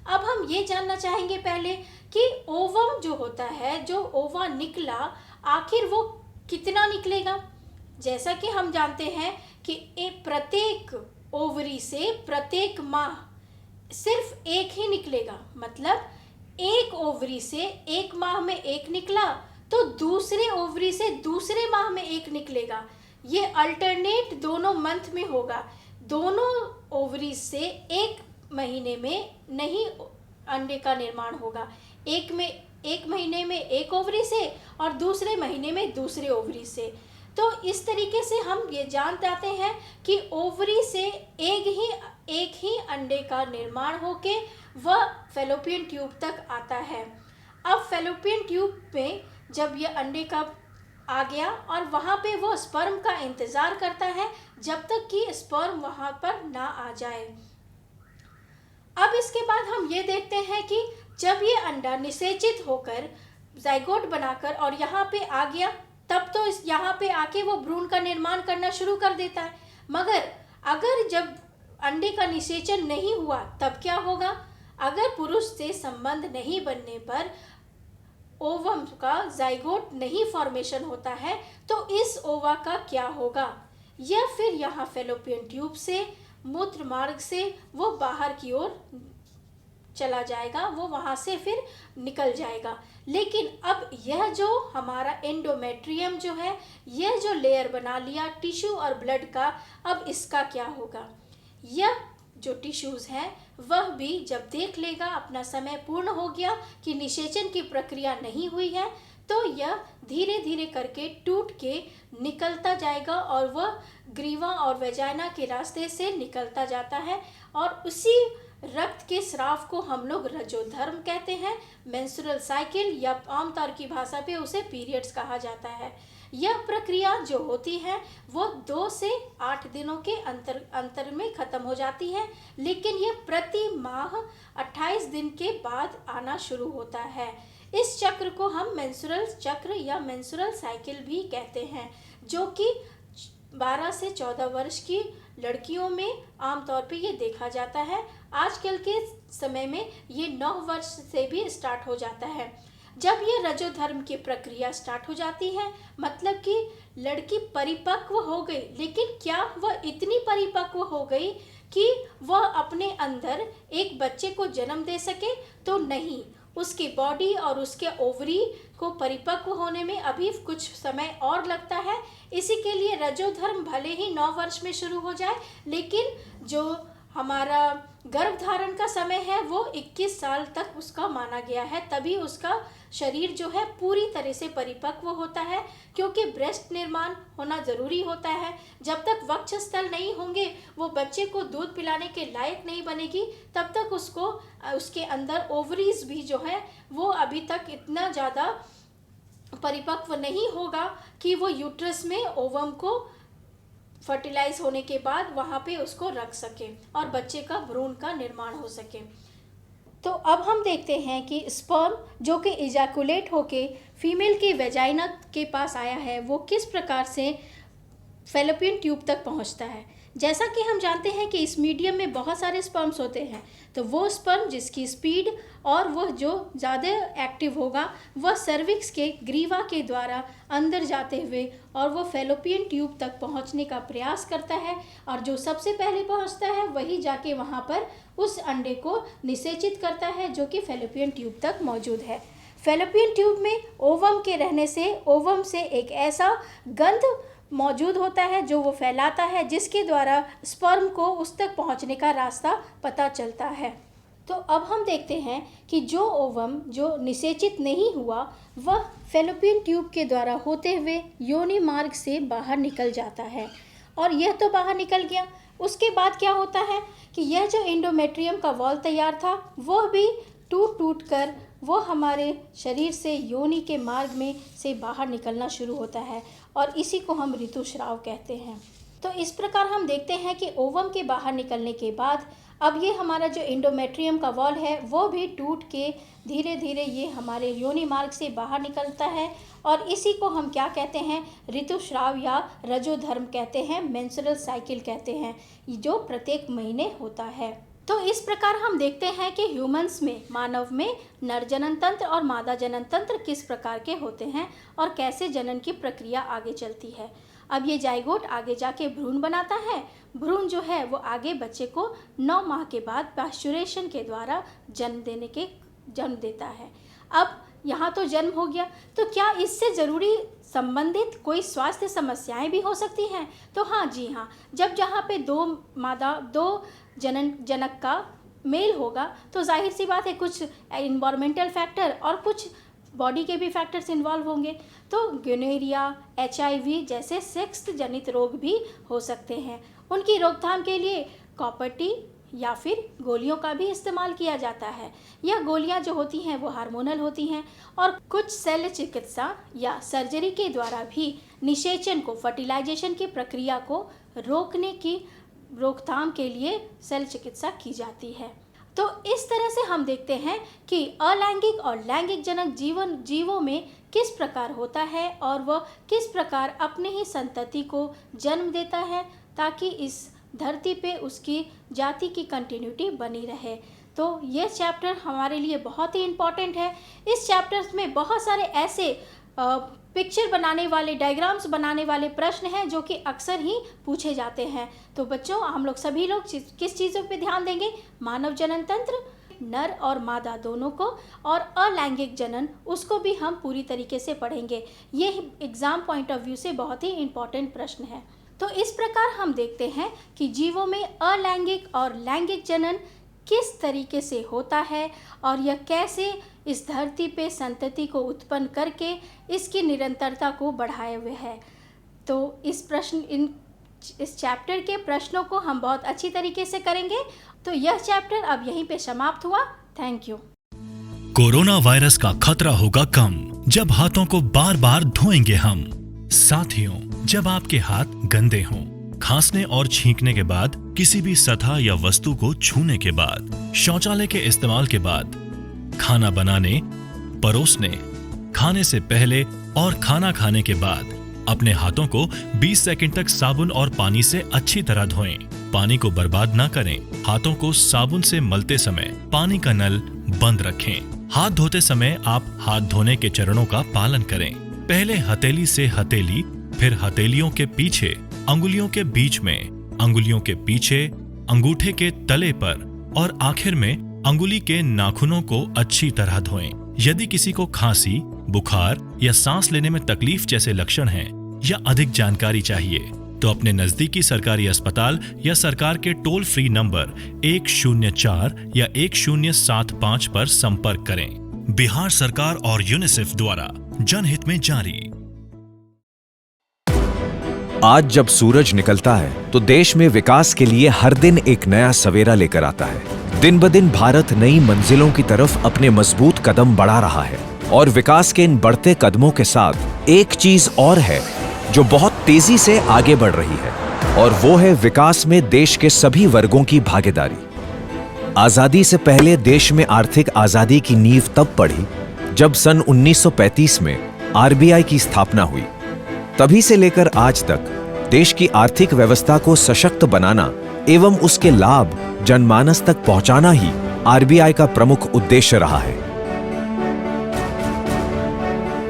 अब हम ये जानना चाहेंगे पहले कि ओवम जो होता है, जो ओवा निकला, आखिर वो कितना निकलेगा? जैसा कि हम जानते हैं कि प्रत्येक ओवरी से प्रत्येक माह सिर्फ एक ही निकलेगा। मतलब एक ओवरी से एक माह में एक निकला तो दूसरे ओवरी से दूसरे माह में एक निकलेगा। ये अल्टरनेट दोनों मंथ में होगा। दोनों ओवरी से एक महीने में नहीं अंडे का निर्माण होगा। एक महीने में एक ओवरी से और दूसरे महीने में दूसरे ओवरी से। तो इस तरीके से हम ये जान जाते हैं कि ओवरी से एक ही अंडे का निर्माण होके वह फैलोपियन ट्यूब तक आता है। अब फैलोपियन ट्यूब में जब यह अंडे का आ गया और वहाँ पे वो स्पर्म का इंतज़ार करता है जब तक कि स्पर्म वहाँ पर ना आ जाए। अब इसके बाद हम ये देखते हैं कि जब ये अंडा निषेचित होकर जाइगोट बनाकर और यहाँ पे आ गया, तब तो यहाँ पे आके वो भ्रूण का निर्माण करना शुरू कर देता है। मगर अगर जब अंडे का निषेचन नहीं हुआ तब क्या होगा? अगर पुरुष से संबंध नहीं बनने पर ओवम का जाइगोट नहीं फॉर्मेशन होता है तो इस ओवा का क्या होगा? यह फिर यहाँ फैलोपियन ट्यूब से मूत्र मार्ग से वो बाहर की ओर चला जाएगा, वो वहाँ से फिर निकल जाएगा। लेकिन अब यह जो हमारा एंडोमेट्रियम जो है, यह जो लेयर बना लिया टिश्यू और ब्लड का, अब इसका क्या होगा? यह जो टिश्यूज़ हैं वह भी जब देख लेगा अपना समय पूर्ण हो गया कि निषेचन की प्रक्रिया नहीं हुई है, तो यह धीरे धीरे करके टूट के निकलता जाएगा और वह ग्रीवा और वेजाइना के रास्ते से निकलता जाता है। और उसी रक्त के स्राव को हम लोग रजोधर्म कहते हैं, मेंस्ट्रुअल साइकिल, या आमतौर की भाषा पे उसे पीरियड्स कहा जाता है। यह प्रक्रिया जो होती है वो 2 से 8 दिनों के अंतर में ख़त्म हो जाती है, लेकिन यह प्रति माह 28 दिन के बाद आना शुरू होता है। इस चक्र को हम मेंस्ट्रुअल चक्र या मेंस्ट्रुअल साइकिल भी कहते हैं, जो कि 12 से 14 वर्ष की लड़कियों में आमतौर पे ये देखा जाता है। आजकल के समय में ये 9 वर्ष से भी स्टार्ट हो जाता है। जब ये रजोधर्म की प्रक्रिया स्टार्ट हो जाती है, मतलब कि लड़की परिपक्व हो गई, लेकिन क्या वह इतनी परिपक्व हो गई कि वह अपने अंदर एक बच्चे को जन्म दे सके? तो नहीं, उसकी बॉडी और उसके ओवरी को परिपक्व होने में अभी कुछ समय और लगता है। इसी के लिए रजोधर्म भले ही 9 वर्ष में शुरू हो जाए, लेकिन जो हमारा गर्भधारण का समय है वो 21 साल तक उसका माना गया है, तभी उसका शरीर जो है पूरी तरह से परिपक्व होता है, क्योंकि ब्रेस्ट निर्माण होना ज़रूरी होता है। जब तक वक्षस्थल नहीं होंगे, वो बच्चे को दूध पिलाने के लायक नहीं बनेगी, तब तक उसको उसके अंदर ओवरीज भी जो है वो अभी तक इतना ज़्यादा परिपक्व नहीं होगा कि वो यूट्रस में ओवम को फर्टिलाइज होने के बाद वहाँ पे उसको रख सके और बच्चे का भ्रूण का निर्माण हो सके। तो अब हम देखते हैं कि स्पर्म जो कि इजैकुलेट होके फीमेल की वेजाइना के पास आया है वो किस प्रकार से फैलोपियन ट्यूब तक पहुंचता है। जैसा कि हम जानते हैं कि इस मीडियम में बहुत सारे स्पर्म्स होते हैं, तो वो स्पर्म जिसकी स्पीड और वह जो ज़्यादा एक्टिव होगा वह सर्विक्स के ग्रीवा के द्वारा अंदर जाते हुए और वो फैलोपियन ट्यूब तक पहुंचने का प्रयास करता है, और जो सबसे पहले पहुंचता है वही जाके वहां पर उस अंडे को निषेचित करता है जो कि फैलोपियन ट्यूब तक मौजूद है। फैलोपियन ट्यूब में ओवम के रहने से ओवम से एक ऐसा गंध मौजूद होता है जो वो फैलाता है, जिसके द्वारा स्पर्म को उस तक पहुंचने का रास्ता पता चलता है। तो अब हम देखते हैं कि जो ओवम जो निषेचित नहीं हुआ वह फैलोपियन ट्यूब के द्वारा होते हुए योनि मार्ग से बाहर निकल जाता है, और यह तो बाहर निकल गया। उसके बाद क्या होता है कि यह जो एंडोमेट्रियम का वॉल तैयार था वह भी टूट कर वो हमारे शरीर से योनि के मार्ग में से बाहर निकलना शुरू होता है, और इसी को हम ऋतुस्राव कहते हैं। तो इस प्रकार हम देखते हैं कि ओवम के बाहर निकलने के बाद अब ये हमारा जो एंडोमेट्रियम का वॉल है वो भी टूट के धीरे धीरे ये हमारे योनि मार्ग से बाहर निकलता है, और इसी को हम क्या कहते हैं, ऋतुस्राव या रजोधर्म कहते हैं, मेंस्ट्रुअल साइकिल कहते हैं, जो प्रत्येक महीने होता है। तो इस प्रकार हम देखते हैं कि ह्यूमंस में, मानव में नर जनन तंत्र और मादा जनन तंत्र किस प्रकार के होते हैं और कैसे जनन की प्रक्रिया आगे चलती है। अब ये जाइगोट आगे जाके भ्रूण बनाता है। भ्रूण जो है वो आगे बच्चे को 9 माह के बाद पास्चुरेशन के द्वारा जन्म देता है। अब यहाँ तो जन्म हो गया, तो क्या इससे ज़रूरी संबंधित कोई स्वास्थ्य समस्याएं भी हो सकती हैं? तो हाँ जी हाँ, जब जहाँ पे दो जनक का मेल होगा तो जाहिर सी बात है कुछ इन्वायरमेंटल फैक्टर और कुछ बॉडी के भी फैक्टर्स इन्वॉल्व होंगे। तो गोनोरिया, HIV जैसे सेक्स जनित रोग भी हो सकते हैं। उनकी रोकथाम के लिए कॉपर टी या फिर गोलियों का भी इस्तेमाल किया जाता है। यह गोलियां जो होती हैं वो हार्मोनल होती हैं, और कुछ शल्य चिकित्सा या सर्जरी के द्वारा भी निषेचन को, फर्टिलाइजेशन की प्रक्रिया को रोकने की रोकथाम के लिए शल्य चिकित्सा की जाती है। तो इस तरह से हम देखते हैं कि अलैंगिक और लैंगिक जनक जीवों में किस प्रकार होता है और वह किस प्रकार अपने ही संतति को जन्म देता है, ताकि इस धरती पे उसकी जाति की कंटिन्यूटी बनी रहे। तो ये चैप्टर हमारे लिए बहुत ही इम्पॉर्टेंट है। इस चैप्टर में बहुत सारे ऐसे पिक्चर बनाने वाले, डायग्राम्स बनाने वाले प्रश्न हैं जो कि अक्सर ही पूछे जाते हैं। तो बच्चों, हम लोग सभी लोग किस चीज़ों पे ध्यान देंगे? मानव जनन तंत्र, नर और मादा दोनों को, और अलैंगिक जनन उसको भी हम पूरी तरीके से पढ़ेंगे। ये एग्ज़ाम पॉइंट ऑफ व्यू से बहुत ही इम्पॉर्टेंट प्रश्न है। तो इस प्रकार हम देखते हैं कि जीवों में अलैंगिक और लैंगिक जनन किस तरीके से होता है और यह कैसे इस धरती पे संतति को उत्पन्न करके इसकी निरंतरता को बढ़ाए हुए है। तो इस चैप्टर के प्रश्नों को हम बहुत अच्छी तरीके से करेंगे। तो यह चैप्टर अब यहीं पे समाप्त हुआ। Thank you. कोरोना वायरस का खतरा होगा कम जब हाथों को बार बार धोएंगे हम। साथियों, जब आपके हाथ गंदे हों, खांसने और छींकने के बाद, किसी भी सतह या वस्तु को छूने के बाद, शौचालय के इस्तेमाल के बाद, खाना बनाने, परोसने, खाने से पहले और खाना खाने के बाद अपने हाथों को 20 सेकंड तक साबुन और पानी से अच्छी तरह धोएं। पानी को बर्बाद ना करें। हाथों को साबुन से मलते समय पानी का नल बंद रखें। हाथ धोते समय आप हाथ धोने के चरणों का पालन करें। पहले हथेली से हथेली, फिर हथेलियों के पीछे, अंगुलियों के बीच में, अंगुलियों के पीछे, अंगूठे के तले पर और आखिर में अंगुली के नाखूनों को अच्छी तरह धोएं। यदि किसी को खांसी, बुखार या सांस लेने में तकलीफ जैसे लक्षण हैं या अधिक जानकारी चाहिए तो अपने नजदीकी सरकारी अस्पताल या सरकार के टोल फ्री नंबर 104 या 1075 पर संपर्क करें। बिहार सरकार और यूनिसेफ द्वारा जनहित में जारी। आज जब सूरज निकलता है तो देश में विकास के लिए हर दिन एक नया सवेरा लेकर आता है। दिन ब दिन भारत नई मंजिलों की तरफ अपने मजबूत कदम बढ़ा रहा है और विकास के इन बढ़ते कदमों के साथ एक चीज और है जो बहुत तेजी से आगे बढ़ रही है, और वो है विकास में देश के सभी वर्गों की भागीदारी। आजादी से पहले देश में आर्थिक आजादी की नींव तब पड़ी जब सन 1935 में आरबीआई की स्थापना हुई। तभी से लेकर आज तक देश की आर्थिक व्यवस्था को सशक्त बनाना एवं उसके लाभ जनमानस तक पहुंचाना ही आरबीआई का प्रमुख उद्देश्य रहा है।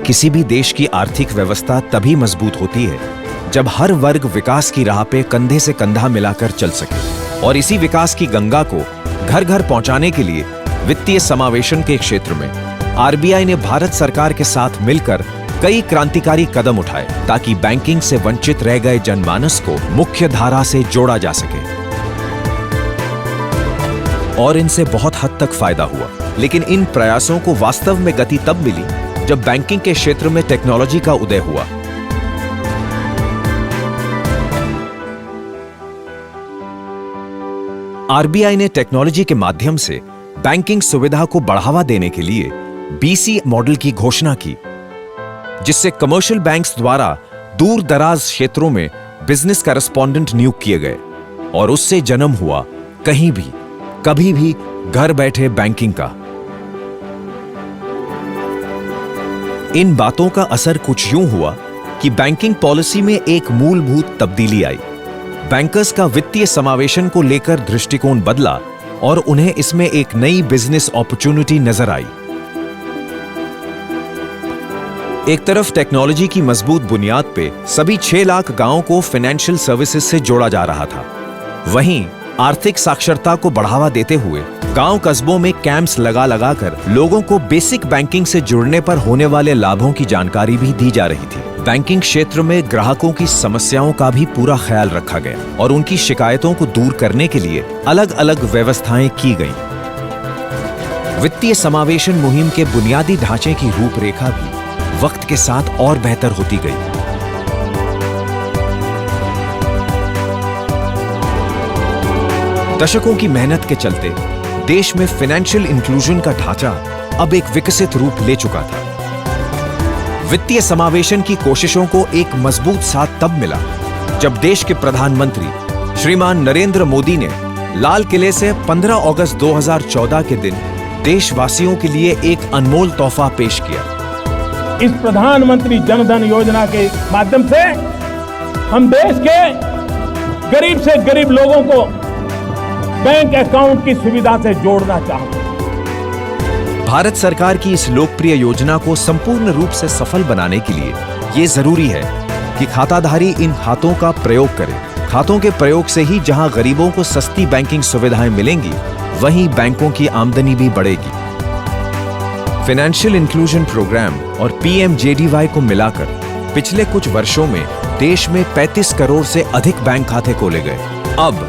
किसी भी देश की आर्थिक व्यवस्था तभी मजबूत होती है जब हर वर्ग विकास की राह पे कंधे से कंधा मिलाकर चल सके, और इसी विकास की गंगा को घर घर पहुंचाने के लिए वित्तीय समावेशन के क्षेत्र में आरबीआई ने भारत सरकार के साथ मिलकर कई क्रांतिकारी कदम उठाए ताकि बैंकिंग से वंचित रह गए जनमानस को मुख्य धारा से जोड़ा जा सके, और इनसे बहुत हद तक फायदा हुआ। लेकिन इन प्रयासों को वास्तव में गति तब मिली जब बैंकिंग के क्षेत्र में टेक्नोलॉजी का उदय हुआ। आरबीआई ने टेक्नोलॉजी के माध्यम से बैंकिंग सुविधा को बढ़ावा देने के लिए बीसी मॉडल की घोषणा की, जिससे कमर्शियल बैंक्स द्वारा दूर दराज क्षेत्रों में बिजनेस करेस्पॉन्डेंट नियुक्त किए गए, और उससे जन्म हुआ कहीं भी कभी भी घर बैठे बैंकिंग का। इन बातों का असर कुछ यूं हुआ कि बैंकिंग पॉलिसी में एक मूलभूत तब्दीली आई। बैंकर्स का वित्तीय समावेशन को लेकर दृष्टिकोण बदला और उन्हें इसमें एक नई बिजनेस अपॉर्चुनिटी नजर आई। एक तरफ टेक्नोलॉजी की मजबूत बुनियाद पे सभी 6 लाख गांवों को फाइनेंशियल सर्विसेज से जोड़ा जा रहा था। वहीं आर्थिक साक्षरता को बढ़ावा देते हुए गांव कस्बों में कैंप्स लगा कर लोगों को बेसिक बैंकिंग से जुड़ने पर होने वाले लाभों की जानकारी भी दी जा रही थी। बैंकिंग क्षेत्र में ग्राहकों की समस्याओं का भी पूरा ख्याल रखा गया और उनकी शिकायतों को दूर करने के लिए अलग अलग व्यवस्थाएं की गईं। वित्तीय समावेशन मुहिम के बुनियादी ढांचे की रूपरेखा भी वक्त के साथ और बेहतर होती गई। दशकों की मेहनत के चलते देश में फाइनेंशियल इंक्लूजन का ढांचा अब एक विकसित रूप ले चुका था। वित्तीय समावेशन की कोशिशों को एक मजबूत साथ तब मिला जब देश के प्रधानमंत्री श्रीमान नरेंद्र मोदी ने लाल किले से 15 अगस्त 2014 के दिन देशवासियों के लिए एक अनमोल तोहफा पेश किया। इस प्रधानमंत्री जनधन योजना के माध्यम से हम देश के गरीब से गरीब लोगों को बैंक अकाउंट की सुविधा से जोड़ना चाहते हैं। भारत सरकार की इस लोकप्रिय योजना को संपूर्ण रूप से सफल बनाने के लिए ये जरूरी है कि खाताधारी इन खातों का प्रयोग करें। खातों के प्रयोग से ही जहां गरीबों को सस्ती बैंकिंग सुविधाएं मिलेंगी, वहीं बैंकों की आमदनी भी बढ़ेगी। फाइनेंशियल इंक्लूजन प्रोग्राम और पीएमजेडीवाई को मिलाकर पिछले कुछ वर्षों में देश में 35 करोड़ से अधिक बैंक खाते खोले गए। अब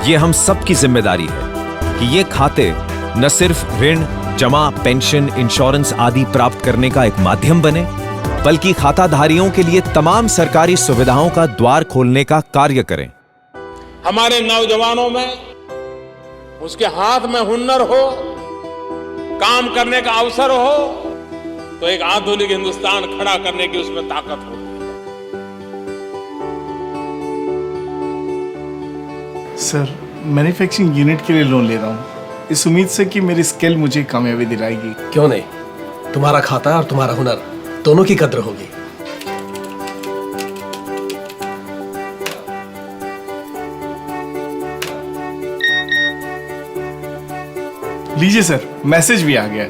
ये हम सब की जिम्मेदारी है कि ये खाते न सिर्फ ऋण, जमा, पेंशन, इंश्योरेंस आदि प्राप्त करने का एक माध्यम बने, बल्कि खाताधारियों के लिए तमाम सरकारी सुविधाओं का द्वार खोलने का कार्य करें। हमारे नौजवानों में उसके हाथ में हुनर हो, काम करने का अवसर हो, तो एक आधुनिक हिंदुस्तान खड़ा करने की उसमें ताकत हो। सर, मैन्युफैक्चरिंग यूनिट के लिए लोन ले रहा हूँ, इस उम्मीद से कि मेरी स्किल मुझे कामयाबी दिलाएगी। क्यों नहीं, तुम्हारा खाता और तुम्हारा हुनर दोनों की कद्र होगी। लीजिए सर, मैसेज भी आ गया।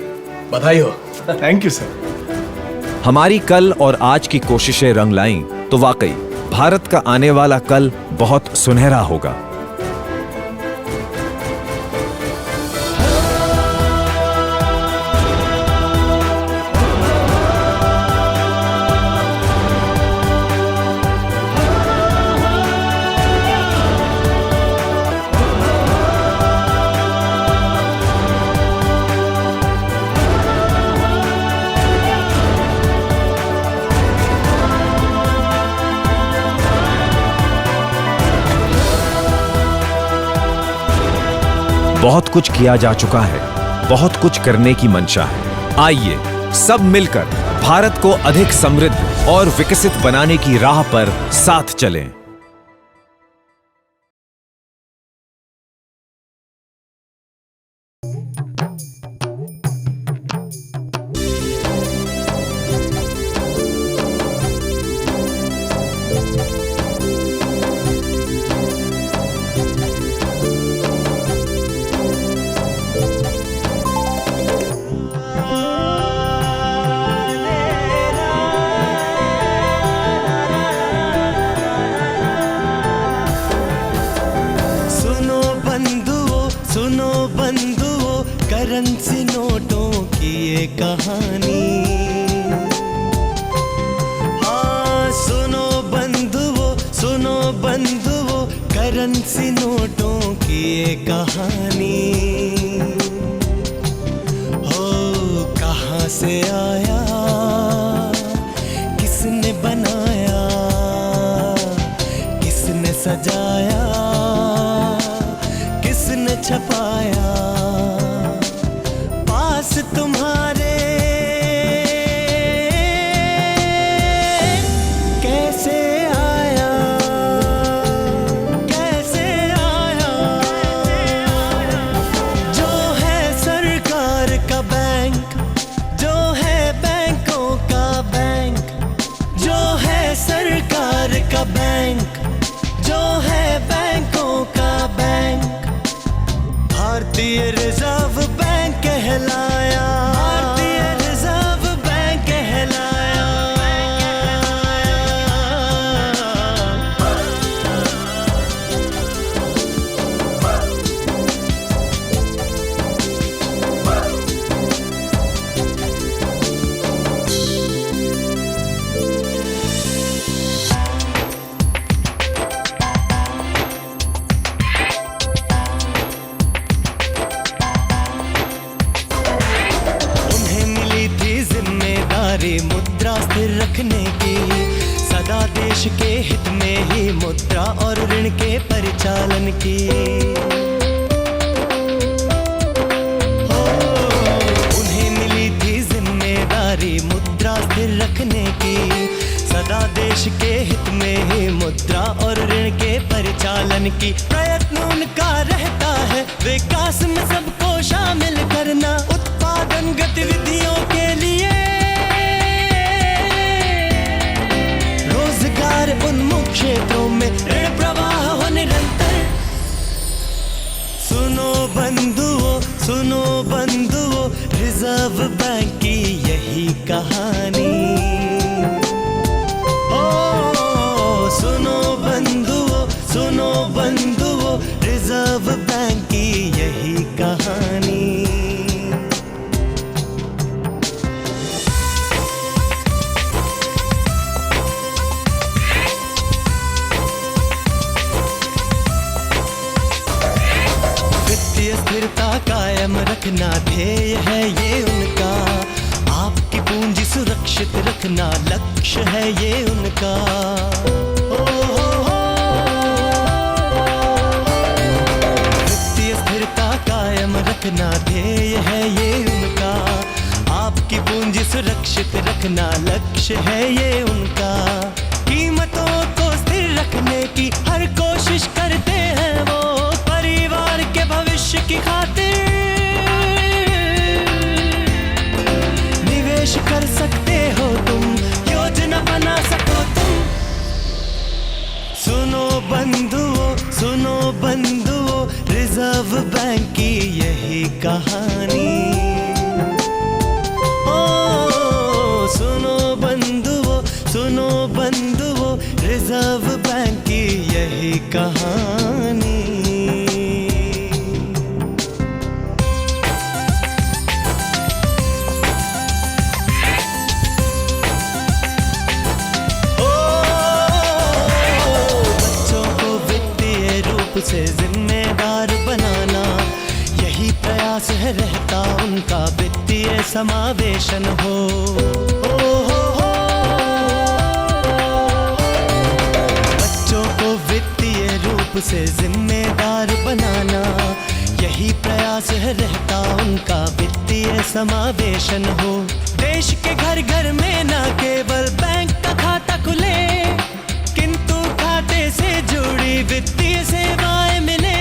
बधाई हो। Thank you sir. हमारी कल और आज की कोशिशें रंग लाएं तो वाकई भारत का आने वाला कल बहुत सुनहरा होगा। बहुत कुछ किया जा चुका है, बहुत कुछ करने की मंशा है। आइए सब मिलकर भारत को अधिक समृद्ध और विकसित बनाने की राह पर साथ चलें। करेंसी नोटों की ये कहानी, हाँ सुनो बंधुओं करेंसी नोटों की ये कहानी। हो कहाँ से आया, किसने बनाया, किसने सजाया, किसने छपाया, तुम्हारे कैसे आया, कैसे आया। जो है सरकार का बैंक, जो है बैंकों का बैंक, जो है सरकार का बैंक, जो है बैंकों का बैंक, भारतीय रिजर्व बैंक कहलाया, भारतीय रिजर्व बैंक कहलाया। मुद्रा स्थिर रखने की, सदा देश के हित में ही मुद्रा और ऋण के परिचालन की। उन्हें मिली थी जिम्मेदारी मुद्रा स्थिर रखने की, सदा देश के हित में ही मुद्रा और ऋण के परिचालन की। प्रयत्न उनका रहता है विकास में सबको शामिल करना, उत्पादन गतिविधियों के लिए उन्मुख क्षेत्रों में ऋण प्रवाह हो निरंतर। सुनो बंधुओं रिजर्व बैंक की यही कहानी। ओ सुनो बंधुओं रिजर्व बैंक की यही कहानी। स्थिरता कायम रखना ध्येय है ये उनका, आपकी पूंजी सुरक्षित रखना लक्ष्य है ये उनका। वित्तीय स्थिरता कायम रखना ध्येय है ये उनका, आपकी पूंजी सुरक्षित रखना लक्ष्य है ये उनका। कीमतों को स्थिर रखने की हर कोशिश करते हैं वो, परिवार के भविष्य की खातिर निवेश कर सकते हो तुम, योजना बना सको तुम। सुनो बंधुओं रिजर्व बैंक की यही कहानी। ओ सुनो बंधुओं रिजर्व बैंक की यही कहानी। से जिम्मेदार बनाना यही प्रयास है रहता उनका, वित्तीय समावेशन हो। बच्चों को वित्तीय रूप से जिम्मेदार बनाना यही प्रयास विकास है रहता उनका वित्तीय समावेशन हो। देश के घर घर में न केवल बैंक का खाता खुले, किंतु खाते से जुड़ी वित्तीय सेवाएं मिले।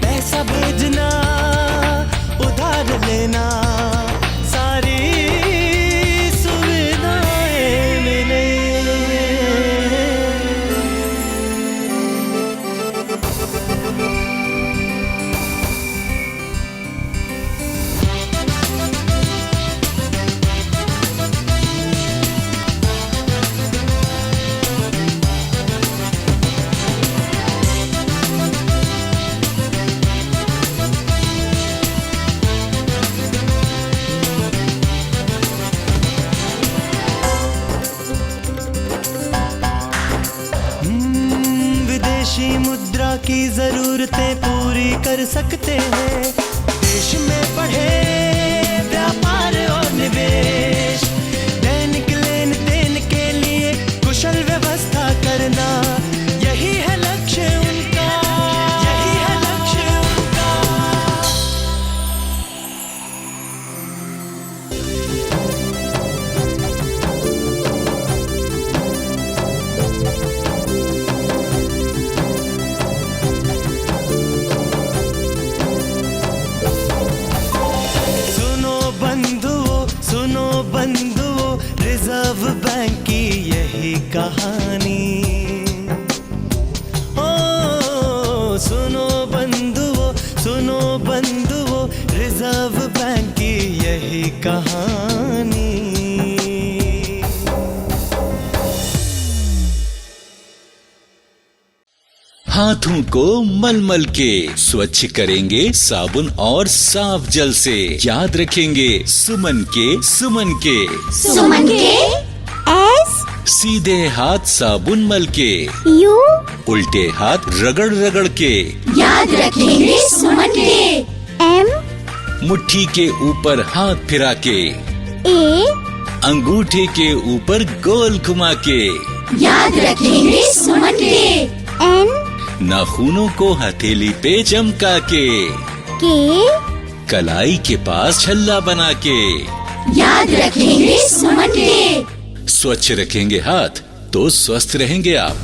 पैसा भेजना, उधार लेना, सारी सुविधाएं मिले। विदेशी मुद्रा की जरूरतें पूरी कर सकते हैं। देश में बढ़े व्यापार और निवेश, दैनिक लेन देन के लिए कुशल व्यवस्था करना, यही है लक्ष्य उनका, यही है लक्ष्य उनका। सुनो बंधुओं, रिजर्व बैंक की यही कहानी। ओ सुनो बंधुओं, रिजर्व बैंक की यही कहानी। हाथों को मलमल के स्वच्छ करेंगे साबुन और साफ जल से। याद रखेंगे सुमन के एस, सीधे हाथ साबुन मल के, यू, उल्टे हाथ रगड़ रगड़ के। याद रखेंगे सुमन के। एम, मुट्ठी के ऊपर हाथ फिरा के, ए, अंगूठे के ऊपर गोल घुमा के। याद रखेंगे सुमन के। एन, नाखूनों को हथेली पे चमका के, कलाई के पास छल्ला बना के। याद रखेंगे सुमन के। स्वच्छ रखेंगे हाथ तो स्वस्थ रहेंगे आप।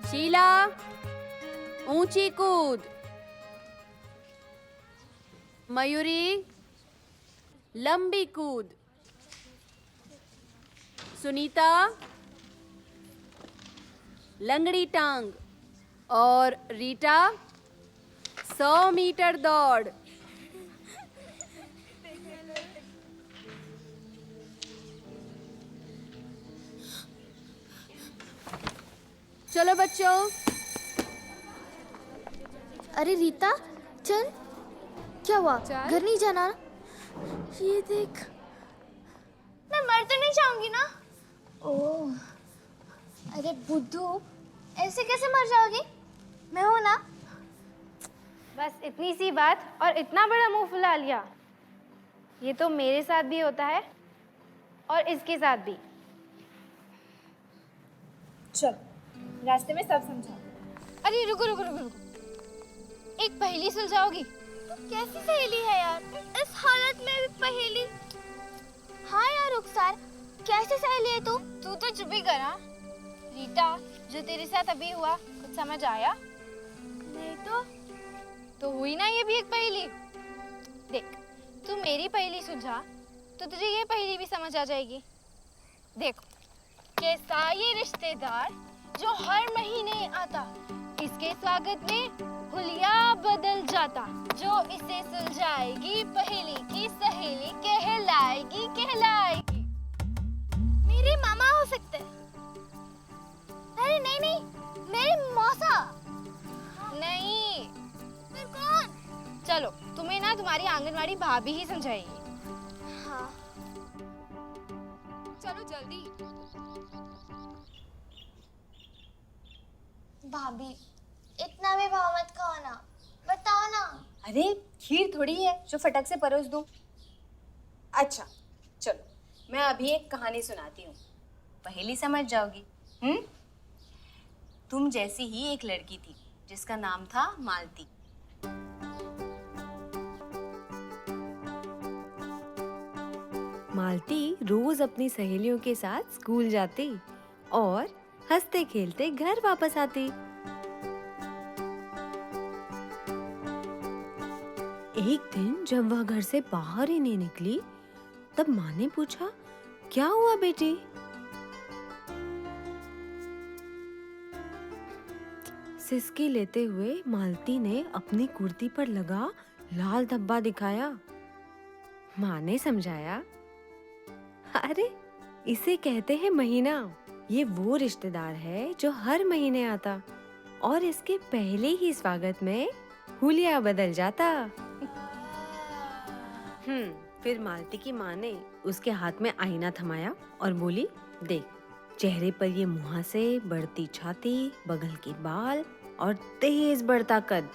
शीला, ऊंची कूद। मयूरी, लंबी कूद। सुनीता, लंगड़ी टांग। और रीटा, 100 मीटर दौड़। चलो बच्चों। अरे रीता, चल। क्या हुआ? घर नहीं जाना? ये देख। मैं मर तो नहीं जाऊंगी ना? ओह, अरे बुद्धू, ऐसे कैसे मर जाओगी? मैं हूं ना। बस इतनी सी बात और इतना बड़ा मुंह फुला लिया। ये तो मेरे साथ भी होता है और इसके साथ भी। चल, रास्ते में सब समझा। अरे रुको रुको रुको रुको, एक पहेली सुलझाओगी? तो कैसी सहेली है यार, इस हालत में भी पहेली? हाँ यार रुखसार, कैसी सहेली है तू? तू तो चुप ही करा। रीटा, जो तेरे साथ अभी हुआ कुछ समझ आया? नहीं तो हुई ना ये भी एक पहेली। देख, तू मेरी पहेली सुलझा तो तुझे ये पहेली भी समझ आ जाएगी। देखो, कैसा ये रिश्तेदार जो हर महीने आता, इसके स्वागत में हुलिया बदल जाता। जो इसे सुलझाएगी पहेली की सहेली कहलाएगी। मेरे मामा हो सकते हैं। अरे नहीं नहीं, मेरे मौसा। नहीं। फिर कौन? चलो, तुम्हें ना तुम्हारी आंगनवाड़ी भाभी ही समझाएगी। हाँ। चलो जल्दी। भाभी इतना भी भाव मत खाओ ना, बताओ ना। अरे खीर थोड़ी है जो फटक से परोस दूं। अच्छा चलो मैं अभी एक कहानी सुनाती हूँ, पहेली समझ जाओगी। तुम जैसी ही एक लड़की थी जिसका नाम था मालती। मालती रोज अपनी सहेलियों के साथ स्कूल जाती और हंसते खेलते घर वापस आती। एक दिन जब वह घर से बाहर ही नहीं निकली, तब माँ ने पूछा, क्या हुआ बेटी? सिसकी लेते हुए मालती ने अपनी कुर्ती पर लगा लाल धब्बा दिखाया। माँ ने समझाया, अरे इसे कहते हैं महीना। ये वो रिश्तेदार है जो हर महीने आता और इसके पहले ही स्वागत में हुलिया बदल जाता। फिर मालती की माँ ने उसके हाथ में आईना थमाया और बोली, देख चेहरे पर ये मुहासे, बढ़ती छाती, बगल के बाल और तेज बढ़ता कद।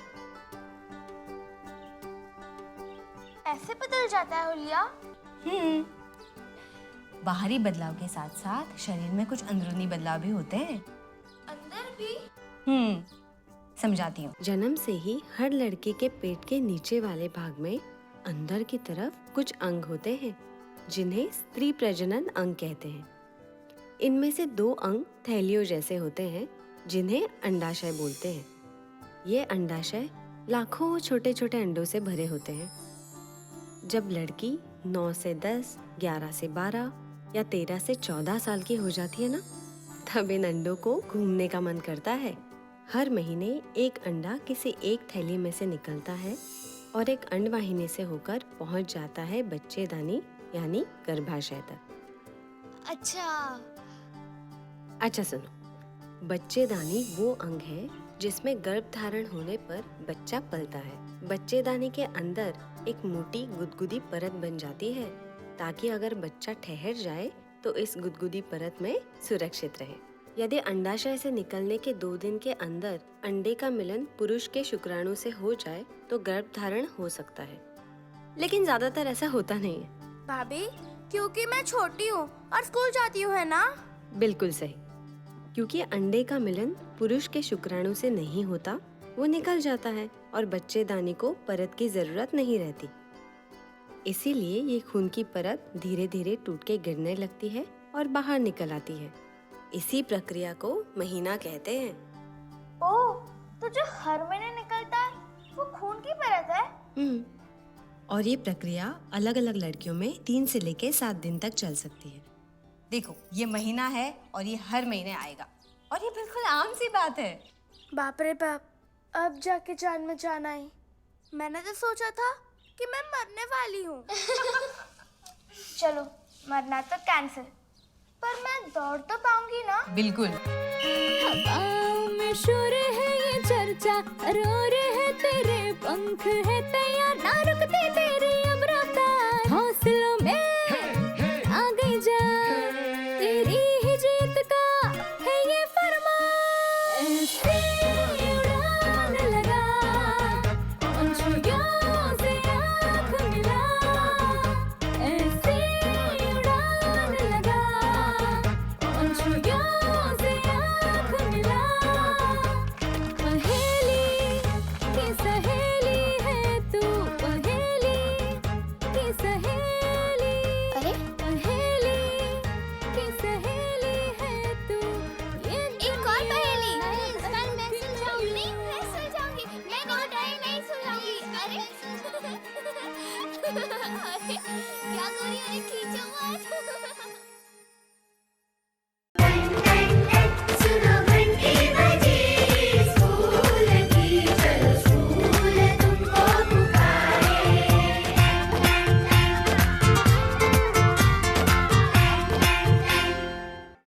ऐसे बदल जाता है हुलिया? बाहरी बदलाव के साथ साथ शरीर में कुछ अंदरूनी बदलाव भी होते हैं। अंदर भी? समझाती हूँ। जन्म से ही हर लड़के के पेट के नीचे वाले भाग में अंदर की तरफ कुछ अंग होते हैं जिन्हें स्त्री प्रजनन अंग कहते हैं। इनमें से 2 अंग थैलियों जैसे होते हैं जिन्हें अंडाशय बोलते हैं। ये अंडाशय लाखों छोटे छोटे अंडों से भरे होते हैं। जब लड़की 9 से 10, 11 से 12 या 13 से 14 साल की हो जाती है ना, तब इन अंडों को घूमने का मन करता है। हर महीने एक अंडा किसी एक थैली में से निकलता है और एक अंडवाहिनी से होकर पहुंच जाता है बच्चेदानी यानी गर्भाशय तक। अच्छा सुनो, बच्चेदानी वो अंग है जिसमें गर्भ धारण होने पर बच्चा पलता है। बच्चेदानी के अंदर एक मोटी गुदगुदी परत बन जाती है ताकि अगर बच्चा ठहर जाए तो इस गुदगुदी परत में सुरक्षित रहे। यदि अंडाशय से निकलने के 2 दिन के अंदर अंडे का मिलन पुरुष के शुक्राणु से हो जाए तो गर्भ धारण हो सकता है, लेकिन ज्यादातर ऐसा होता नहीं है। भाभी क्योंकि मैं छोटी हूँ और स्कूल जाती हूँ, है ना? बिल्कुल सही, क्योंकि अंडे का मिलन पुरुष के शुक्राणु से नहीं होता, वो निकल जाता है और बच्चेदानी को परत की जरूरत नहीं रहती। इसीलिए ये खून की परत धीरे धीरे टूट के गिरने लगती है और बाहर निकल आती है। इसी प्रक्रिया को महीना कहते हैं। ओह, तो जो हर महीने निकलता है वो खून की परत है? और ये प्रक्रिया अलग अलग लड़कियों में 3 से लेके 7 दिन तक चल सकती है। देखो ये महीना है और ये हर महीने आएगा और ये बिल्कुल आम सी बात है। बाप रे बाप, अब जाके जान में जान आई। मैंने तो सोचा था कि मैं मरने वाली हूँ। चलो मरना तो कैंसिल, पर मैं दौड़ तो पाऊंगी ना? बिल्कुल। हवाओं में शोर है ये चर्चा, रोर है तेरे पंख है तैयार, ना रुकती तेरी अब रफ्तार, हौसलों में आ गई जान, तेरी ही जीत का है ये फरमान।